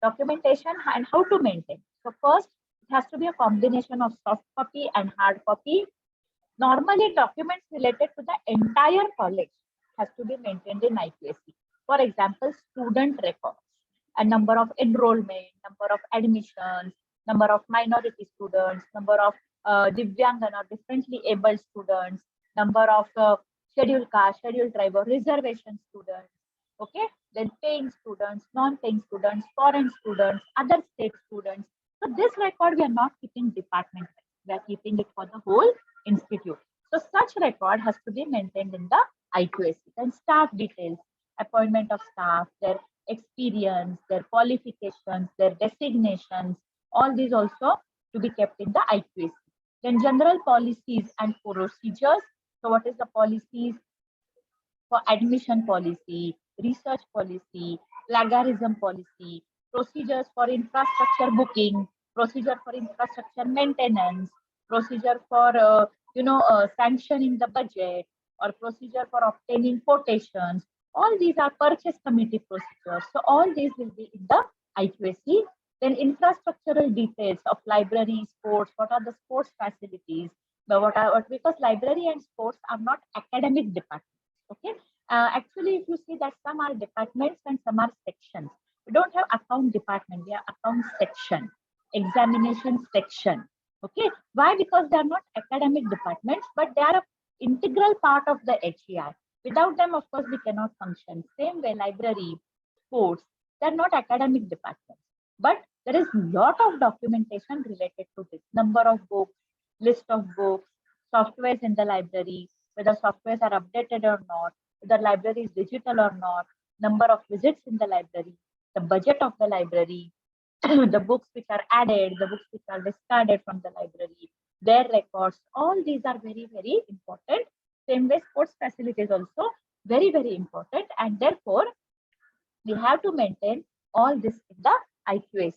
Documentation and how to maintain. So first, it has to be a combination of soft copy and hard copy. Normally, documents related to the entire college has to be maintained in IQAC. For example, student records, a number of enrollment, number of admissions, number of minority students, number of Divyangan or differently able students, number of scheduled caste, scheduled tribe or reservation students. Okay, then paying students, non-paying students, foreign students, other state students. So this record we are not keeping department, we are keeping it for the whole institute. So such record has to be maintained in the IQAC. Then staff details, appointment of staff, their experience, their qualifications, their designations, all these also to be kept in the IQAC. Then general policies and procedures. So what is the policies for admission policy, research policy, plagiarism policy, procedures for infrastructure booking, procedure for infrastructure maintenance, procedure for sanctioning the budget, or procedure for obtaining quotations. All these are purchase committee procedures. So all these will be in the IQAC. Then infrastructural details of library, sports, what are the sports facilities, because library and sports are not academic departments. Okay. Actually, if you see that some are departments and some are sections. We don't have account department, we have account section, examination section. Okay. Why? Because they are not academic departments, but they are integral part of the HEI. Without them, of course, we cannot function. Same way, library, sports, they're not academic departments. But there is a lot of documentation related to this. Number of books, list of books, softwares in the library, whether softwares are updated or not, whether library is digital or not, number of visits in the library, the budget of the library, the books which are added, the books which are discarded from the library, their records, all these are very, very important. Same way, sports facilities also very, very important. And therefore, we have to maintain all this in the IQAC.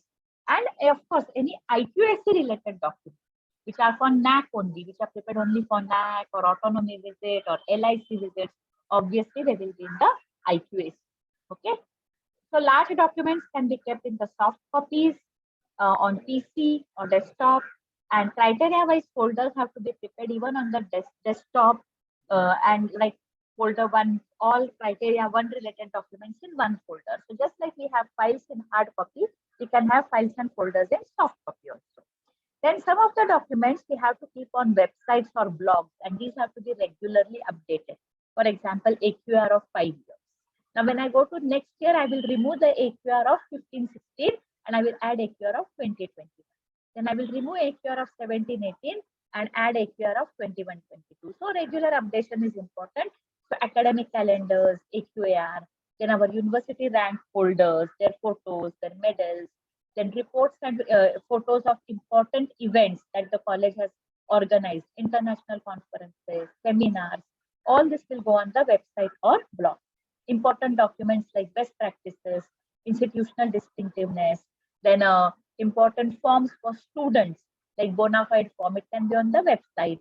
And of course, any IQAC related documents, which are for NAAC only, which are prepared only for NAAC or autonomy visit or LIC visits, obviously they will be in the IQAC. Okay. So large documents can be kept in the soft copies on PC or desktop, and criteria-wise folders have to be prepared even on the desktop and like folder one, all criteria one related documents in one folder. So just like we have files in hard copy, we can have files and folders in soft copy also. Then some of the documents we have to keep on websites or blogs, and these have to be regularly updated. For example, AQR of 5 years. Now, when I go to next year, I will remove the AQR of 15-16 and I will add AQR of 20-21. Then I will remove AQR of 17-18 and add AQR of 21-22. So regular updation is important. So academic calendars, AQAR, then our university rank folders, their photos, their medals, then reports and photos of important events that the college has organized, international conferences, seminars, all this will go on the website or blog. Important documents like best practices, institutional distinctiveness, then important forms for students like bona fide form, it can be on the website,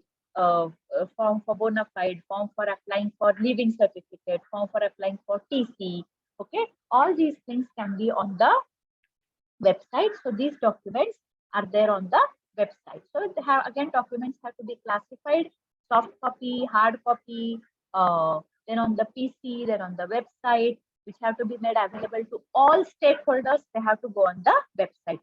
form for bona fide, form for applying for leaving certificate, form for applying for TC, okay, all these things can be on the website. So these documents are there on the website. So they have, again, documents have to be classified, soft copy, hard copy, then on the PC, then on the website, which have to be made available to all stakeholders. They have to go on the website.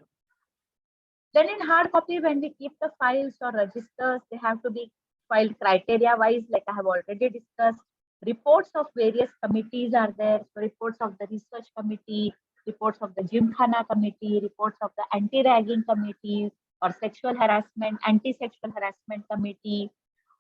Then in hard copy, when we keep the files or registers, they have to be filed criteria wise, like I have already discussed. Reports of various committees are there. So reports of the research committee, reports of the Gymkhana committee, reports of the anti-ragging committee or sexual harassment, anti-sexual harassment committee,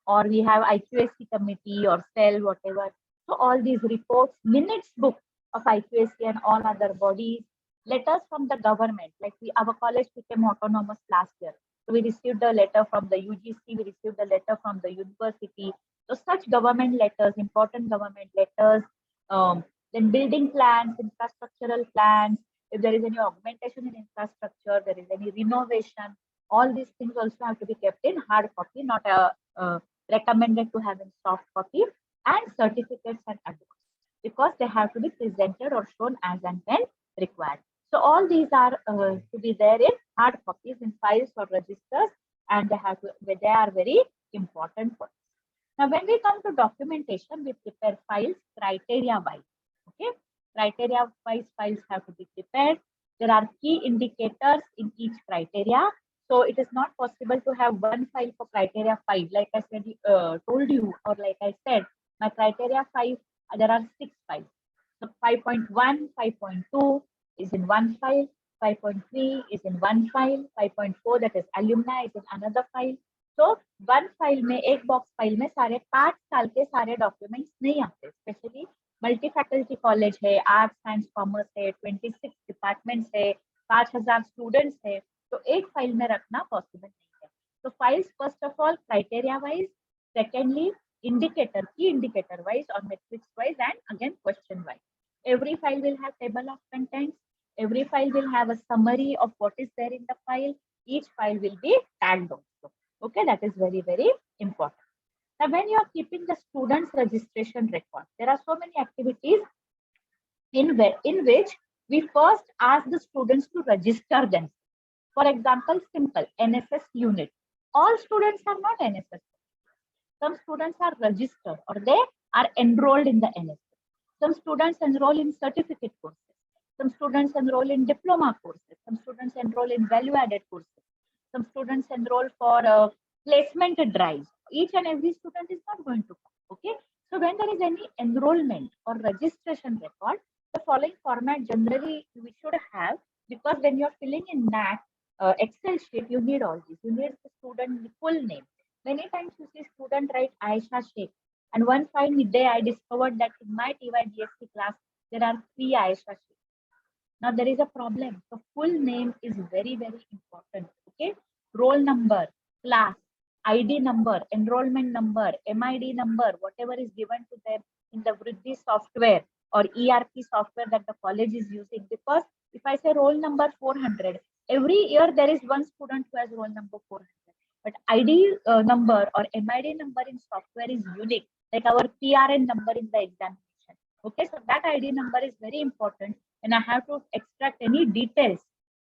or we have IQAC committee or cell, whatever. So all these reports, minutes book of IQAC and all other bodies, letters from the government, like our college became autonomous last year. So we received a letter from the UGC, we received a letter from the university. So such government letters, important government letters, then building plans, infrastructural plans, if there is any augmentation in infrastructure, there is any renovation, all these things also have to be kept in hard copy, not recommended to have in soft copy, and certificates and awards, because they have to be presented or shown as and when required. So all these are to be there in hard copies in files or registers, and they are very important for us. Now, when we come to documentation, we prepare files criteria-wise. Okay, criteria-wise files have to be prepared. There are key indicators in each criteria. So it is not possible to have one file for criteria 5. Like I said, told you, or like I said, my criteria 5, there are 6 files. So 5.1, 5.2 is in one file, 5.3 is in one file, 5.4 that is alumni is in another file. So one file में एक box file में सारे 5 साल के सारे documents नहीं आते. Especially multi faculty college है, arts, science, commerce है, 26 departments है, 5,000 students है. तो एक फाइल में रखना पॉसिबल नहीं है. तो files first of all criteria wise, secondly indicator, की इंडिकेटर वाइज और matrix wise, and again question wise. Every file will have table of contents. Every file will have a summary of what is there in the file. Each file will be tagged also. Okay, that is very, very important. Now, when you are keeping the students' registration record, there are so many activities in which we first ask the students to register themselves. For example, simple NSS unit. All students are not NSS. Some students are registered or they are enrolled in the NSS. Some students enroll in certificate courses. Some students enroll in diploma courses. Some students enroll in value-added courses. Some students enroll for placement drives. each and every student is not going to come. Okay. So when there is any enrollment or registration record, the following format generally we should have, because when you're filling in NAAC Excel sheet, you need all this. You need the student full name. Many times you see student write Aisha Sheikh, and one fine day I discovered that in my TYDSC class there are 3 Aisha Sheikh. Now there is a problem. The full name is very, very important. Okay. Roll number, class, ID number, enrollment number, MID number, whatever is given to them in the Vriddhi software or ERP software that the college is using. Because if I say roll number 400, every year there is one student who has roll number 400. But ID number or MID number in software is unique, like our PRN number in the examination. Okay, so that ID number is very important. And I have to extract any details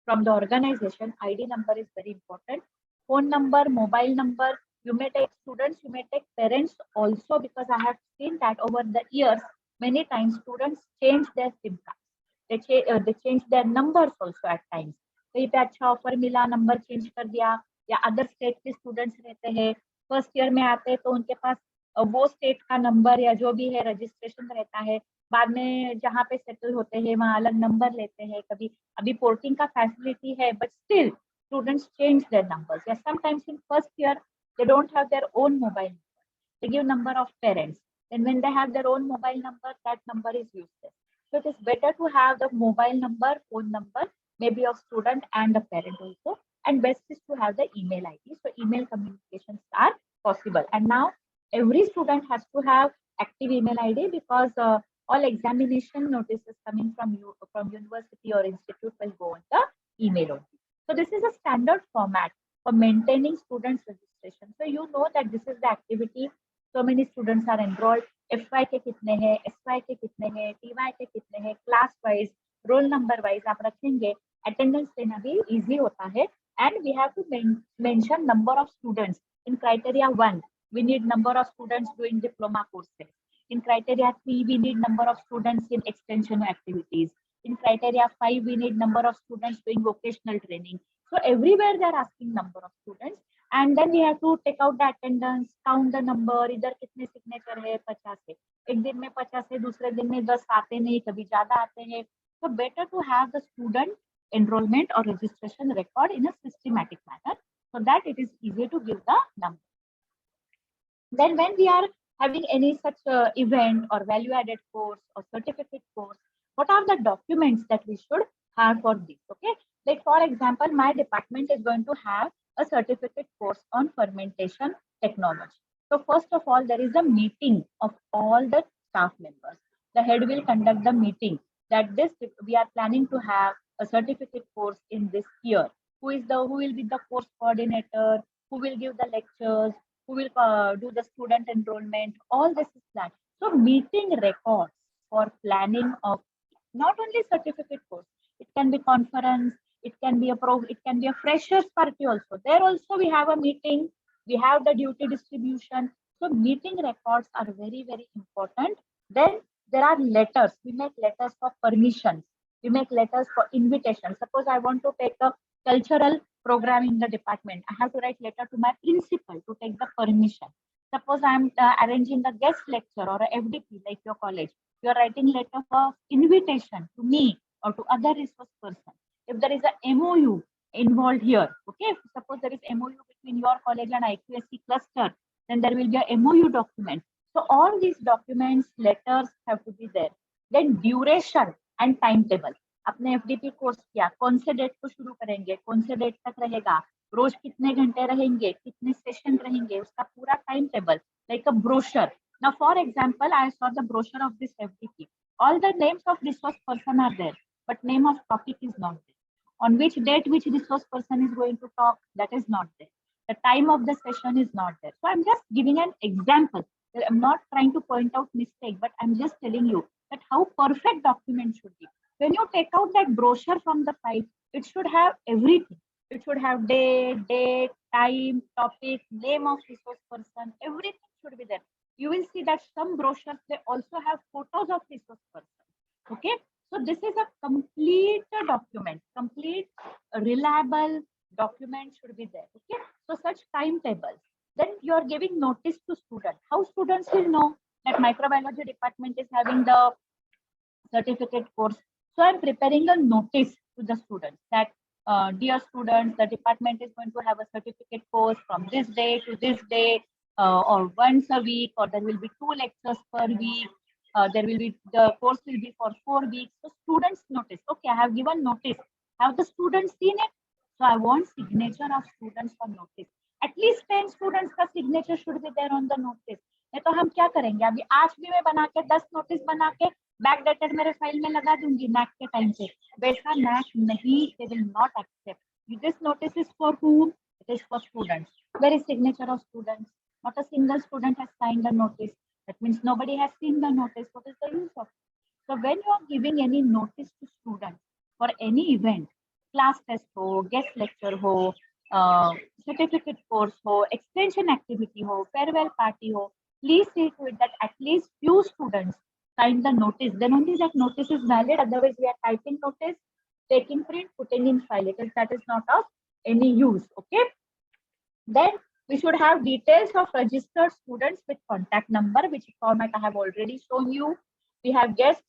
from the organization. ID number is very important. Phone number, mobile number. You may take students, you may take parents also, because I have seen that over the years, many times students change their SIM cards. They change their numbers also at times. कहीं पे अच्छा offer मिला, number change कर दिया, या other state के students रहते हैं, फर्स्ट ईयर में आते हैं तो उनके पास वो स्टेट का नंबर या जो भी है रजिस्ट्रेशन रहता है, बाद में जहाँ पे सेटल होते हैं वहाँ अलग नंबर लेते हैं. कभी अभी पोर्टिंग का फैसिलिटी है, but still students change their numbers. Yeah, sometimes in first year they don't have their own mobile number. They give number of parents. Then when they have their own mobile number, that number is useless. So it is better to have the mobile number, phone number, maybe of student and the parent also. And best is to have the email ID. So email communications are possible. And now every student has to have active email ID, because all examination notices coming from university or institute will go on the email only. So this is a standard format for maintaining students registration. So you know that this is the activity. So many students are enrolled. FY के कितने हैं, SY के कितने हैं, TY के कितने हैं, class wise, roll number wise आप रखेंगे. Attendance लेना भी easy होता है. And we have to mention number of students. In criteria 1, we need number of students doing diploma courses. In criteria 3, we need number of students in extension activities. In criteria 5, we need number of students doing vocational training. So everywhere they are asking number of students, and then we have to take out the attendance, count the number. इधर कितने signature है, 50 है. एक दिन में 50 है, दूसरे दिन में 10 आते नहीं, कभी ज्यादा आते हैं. So better to have the student enrollment or registration record in a systematic manner, so that it is easier to give the number. Then when we are having any such event or value added course or certificate course, what are the documents that we should have for this? Okay, like for example, my department is going to have a certificate course on fermentation technology. So first of all, there is a meeting of all the staff members. The head will conduct the meeting that this we are planning to have a certificate course in this year. Who will be the course coordinator? Who will give the lectures? Who will do the student enrollment? All this is planned. So meeting records for planning of not only certificate course, it can be conference, it can be a freshers party also. There also we have a meeting, we have the duty distribution. So meeting records are very, very important. Then there are letters. We make letters for permissions. We make letters for invitation. Suppose I want to take a cultural program in the department. I have to write letter to my principal to take the permission. Suppose I'm arranging a guest lecture or a FDP like your college. You are writing letter for invitation to me or to other resource person. If there is a MOU involved here, okay, suppose there is MOU between your college and IQAC cluster, then there will be a MOU document. So all these documents, letters have to be there. Then duration and timetable. अपने FDP course किया, कौन से date को शुरू करेंगे, कौन से date तक रहेगा, रोज कितने घंटे रहेंगे, कितने सेशन रहेंगे, उसका पूरा time table, like a brochure. Now, for example, I saw the brochure of this FDP. All the names of resource person are there, but name of topic is not there. On which date which resource person is going to talk, that is not there. The time of the session is not there. So I'm just giving an example. I'm not trying to point out mistake, but I'm just telling you that how perfect document should be. When you take out that brochure from the file, it should have everything. It should have date, time, topic, name of resource person, everything should be there. You will see that some brochures, they also have photos of resource person. Okay, so this is a complete document, complete reliable document should be there. Okay, so such timetables, Then you are giving notice to students. How students will know that microbiology department is having the certificate course? So I'm preparing a notice to the students that, dear students, the department is going to have a certificate course from this day to this day, or once a week, or there will be 2 lectures per week. There will be, the course will be for 4 weeks. So students notice. Okay, I have given notice. Have the students seen it? So I want signature of students for notice. At least 10 students का signature should be there on the notice. नहीं तो हम क्या करेंगे? अभी आज भी मैं बना के 10 नोटिस बना के बैक डेटेड मेरे फाइल में लगा दूंगी नैक के टाइम पे. वैसा नैक नहीं, they will not accept. This notice is for whom? It is for students. Where is signature of students? Not a single student has signed the notice. That means nobody has seen the notice. What is the use of it? So when you are giving any notice to students for any event, class test हो, guest lecture हो, certificate course हो, extension activity हो, farewell party हो, please see to it that at least few students sign the notice. Then only that notice is valid. Otherwise, we are typing notice, taking print, putting in file. That is not of any use. Okay. Then we should have details of registered students with contact number, which format I have already shown you. We have guest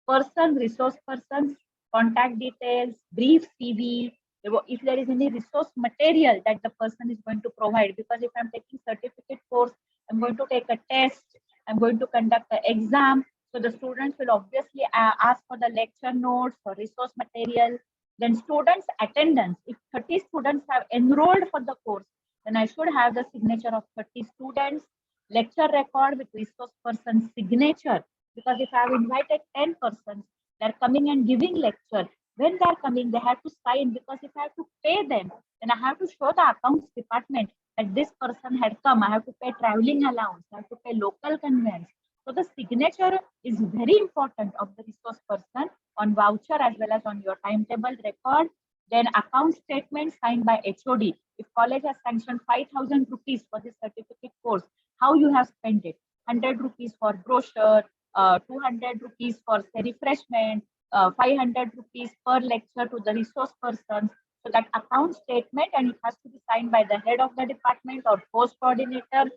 person, resource persons, contact details, brief CV. If there is any resource material that the person is going to provide, because if I'm taking certificate course, I'm going to take a test, I'm going to conduct an exam. So the students will obviously ask for the lecture notes or resource material. Then students' attendance. If 30 students have enrolled for the course, then I should have the signature of 30 students, lecture record with resource person's signature. Because if I have invited 10 persons, they're coming and giving lecture. When they're coming, they have to sign, because if I have to pay them, then I have to show the accounts department that this person had come. I have to pay traveling allowance, I have to pay local conveyance. So the signature is very important of the resource person on voucher as well as on your timetable record. Then account statement signed by HOD. If college has sanctioned 5,000 rupees for this certificate course, how you have spent it? 100 rupees for brochure, 200 rupees for refreshment, 500 rupees per lecture to the resource person. So that account statement, and it has to be signed by the head of the department or post coordinator.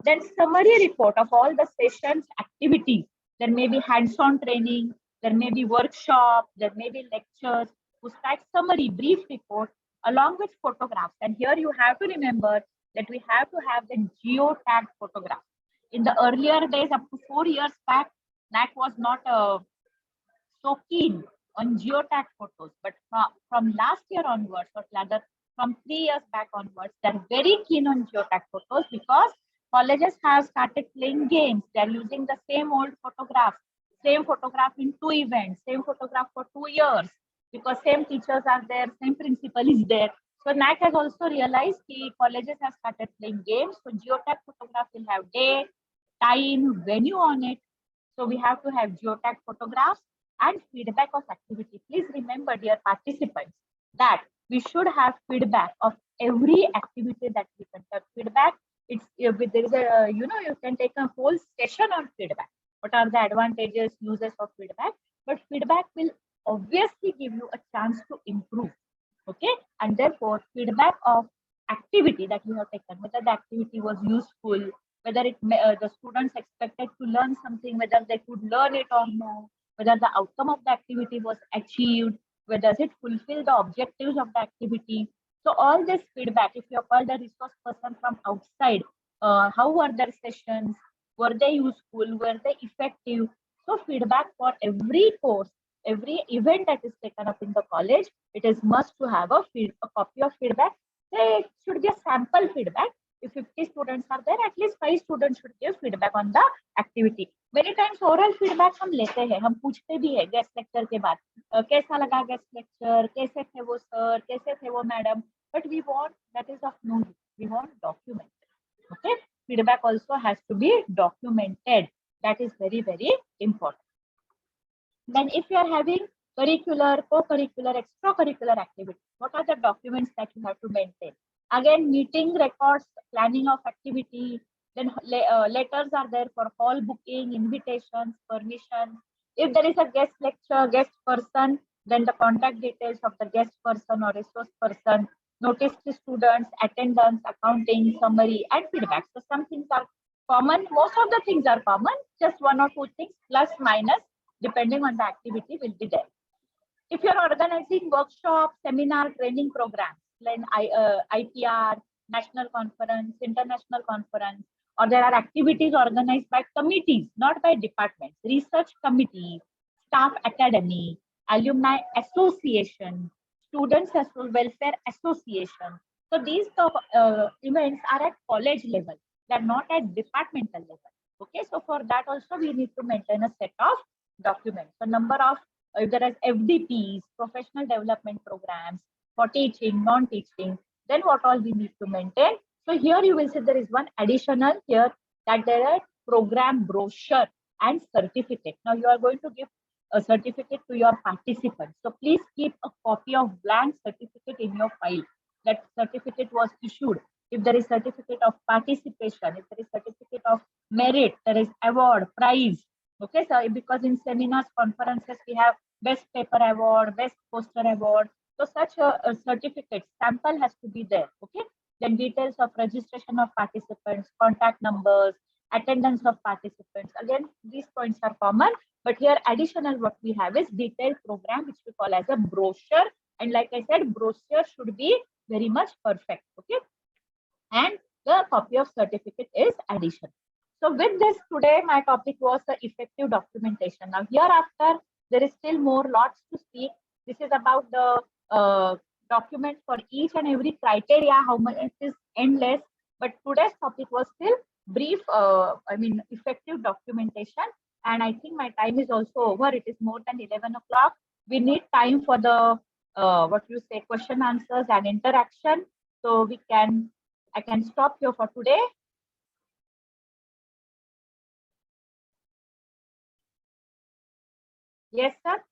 Then summary report of all the sessions activities. There may be hands-on training, there may be workshop, there may be lectures. That summary, brief report along with photographs. And here you have to remember that we have to have the geo-tagged photographs. In the earlier days, up to 4 years back, NAAC was not so keen on geotag photos, but from last year onwards, or rather from 3 years back onwards, they're very keen on geotag photos, because colleges have started playing games. They're using the same old photographs, same photograph in 2 events, same photograph for 2 years, because same teachers are there, same principal is there. So NAAC has also realized that colleges have started playing games. So geotag photograph will have date, time, venue on it. So we have to have geotag photographs and feedback of activity. Please remember, dear participants, that we should have feedback of every activity that we conduct. Feedback, it's there is a you can take a whole session on feedback. What are the advantages, uses of feedback? But feedback will obviously give you a chance to improve. Okay, and therefore feedback of activity that you have taken, whether the activity was useful, whether the students expected to learn something, whether they could learn it or no, whether the outcome of the activity was achieved, whether it fulfilled the objectives of the activity. So all this feedback, if you are called a resource person from outside, how were their sessions? Were they useful? Were they effective? So feedback for every course, every event that is taken up in the college, it is must to have a copy of feedback. It should be a sample feedback. If 50 students are there, at least 5 students should give feedback on the activity. Many times oral feedback हम लेते हैं, हम पूछते भी है guest lecture के बाद, कैसा लगा गेस्ट लेक्चर, कैसे थे वो सर, कैसे थे वो madam. But we want, that is of no use. We want document. Okay, feedback also has to be documented. That is very, very important. Then if you are having curricular, co-curricular, extracurricular activities, what are the documents that you have to maintain? Again, meeting records, planning of activity, then letters are there for hall booking, invitations, permission. If there is a guest lecture, guest person, then the contact details of the guest person or resource person, notice to students, attendance, accounting, summary, and feedback. So some things are common. Most of the things are common. Just one or two things, plus minus, depending on the activity, will be there. If you're organizing workshops, seminar, training programs, like IPR, national conference, international conference, or there are activities organized by committees, not by departments, research committee, staff academy, alumni association, students welfare association. So these events are at college level. They're not at departmental level. Okay, so for that also we need to maintain a set of documents. So number of there is FDPs, professional development programs for teaching, non-teaching, then what all we need to maintain. So here you will see there is one additional here that there are program brochure and certificate. Now you are going to give a certificate to your participants. So please keep a copy of blank certificate in your file. That certificate was issued. If there is certificate of participation, if there is certificate of merit, there is award, prize. Okay, so because in seminars, conferences, we have best paper award, best poster award. So such a certificate sample has to be there. Okay, then details of registration of participants, contact numbers, attendance of participants. Again, these points are common, but here additional what we have is detailed program, which we call as a brochure. And like I said, brochure should be very much perfect. Okay, and the copy of certificate is additional. So with this, today my topic was the effective documentation. Now hereafter, there is still more lots to speak. This is about the document for each and every criteria, how much it is endless. But today's topic was still brief, effective documentation. And I think my time is also over. It is more than 11 o'clock. We need time for the, question answers and interaction. So I can stop here for today. Yes, sir.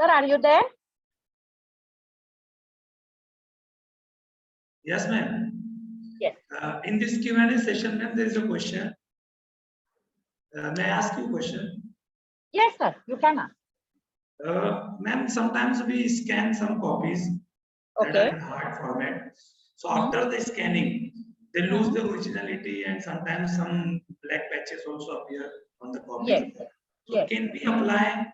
Sir, are you there? Yes, ma'am. Yes. In this Q&A session, ma'am, there is a question. May I ask you a question? Yes, sir. You can ask. Ma'am, sometimes we scan some copies that are in hard format. So after the scanning, they lose the originality and sometimes some black patches also appear on the copy. Yes. So can we apply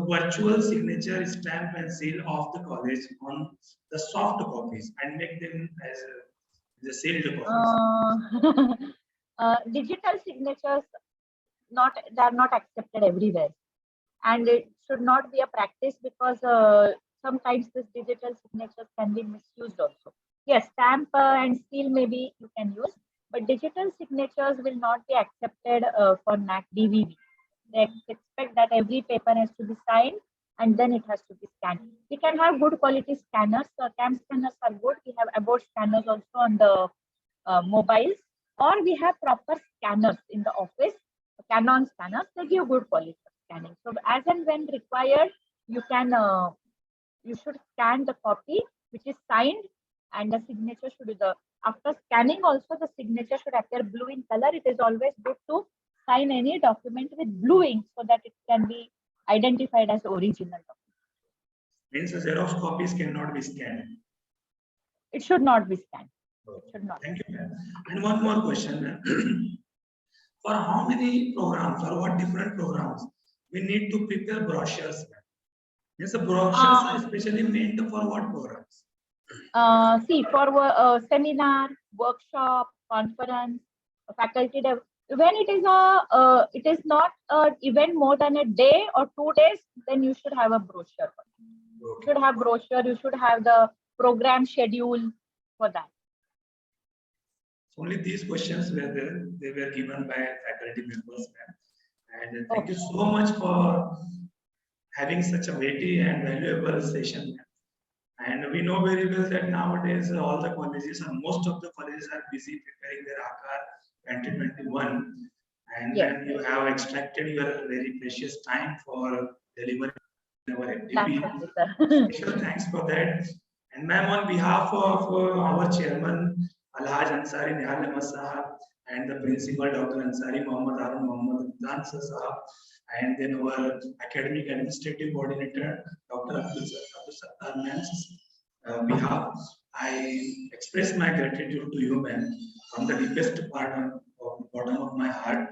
virtual signature stamp and seal of the college on the soft copies and make them as the sealed copies? Digital signatures they are not accepted everywhere, and it should not be a practice because sometimes this digital signatures can be misused also. Yes, stamp and seal maybe you can use, but digital signatures will not be accepted for NAAC DVV. They expect that every paper has to be signed and then it has to be scanned. We can have good quality scanners. CAM scanners are good. We have about scanners also on the mobiles, or we have proper scanners in the office, Canon scanners. They give good quality scanning. So as and when required, you can you should scan the copy which is signed, and the signature should be after scanning also the signature should appear blue in color. It is always good to sign any document with blue ink so that it can be identified as original document. Means the Xerox copies cannot be scanned. It should not be scanned. It should not. Thank you, ma'am. And one more question. For how many programs or what different programs we need to prepare brochures? Yes, the brochures are especially meant for what programs? See, for seminar, workshop, conference, faculty day. When it is not an event more than a day or 2 days, then you should have a brochure. You should have brochure. You should have the program schedule for that. Only these questions were there. They were given by faculty members, and thank you so much for having such a weighty and valuable session. And we know very well that nowadays all the colleges and most of the colleges are busy preparing their IQAC 2021. And then you have extracted your very precious time for delivering our activity. Special thanks for that. And ma'am, on behalf of our chairman, Alhaj Ansari Nihal Ahmad Sahab, and the principal Dr. Ansari Muhammad Harun Muhammad Ramzan Sahab, and then our academic administrative coordinator Dr. Abdul Sattar Ma'am's behalf, I express my gratitude to you, ma'am, from the deepest part of bottom of my heart.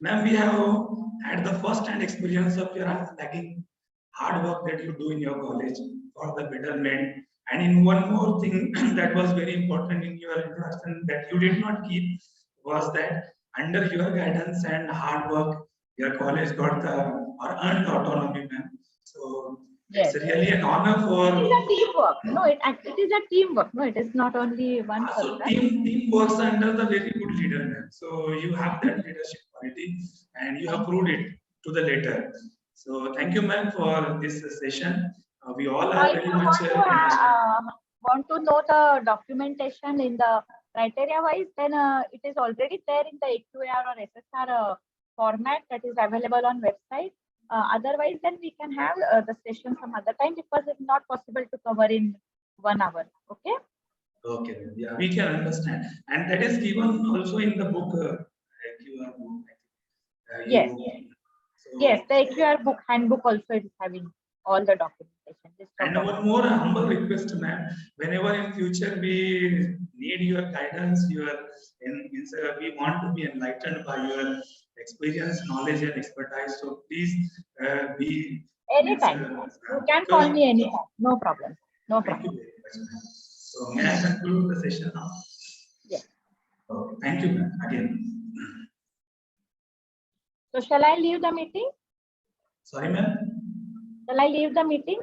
Ma'am, we have had the first-hand experience of your unflagging hard work that you do in your college for the betterment. And in one more thing that was very important in your introduction that you did not keep was that under your guidance and hard work, your college got the or earned the autonomy, ma'am. So Yes. it's really an honor It is for. a teamwork. No, it is a teamwork. No, it is not only one So person. team works under the very good leader, ma'am. So you have that leadership quality, and you have proved it to the later. So thank you, ma'am, for this session. We all are If very you much want to know the documentation in the criteria wise, then it is already there in the AQAR or SSR format that is available on website. Otherwise, then we can have the session some other time because it's not possible to cover in 1 hour. Okay. Okay, yeah, we can understand, and that is given also in the book. QR book. Yes. So, Yes, the AQR book handbook also is having all the documentation. And one more humble request, ma'am. Whenever in future we need your guidance, we want to be enlightened by your experience, knowledge, and expertise. So please be anytime. You can call me anytime. No problem. No Thank problem. you very much, ma'am. So may I conclude the session now? Yes. Okay. Thank you, ma'am. Again. So shall I leave the meeting? Sorry, ma'am. Shall I leave the meeting?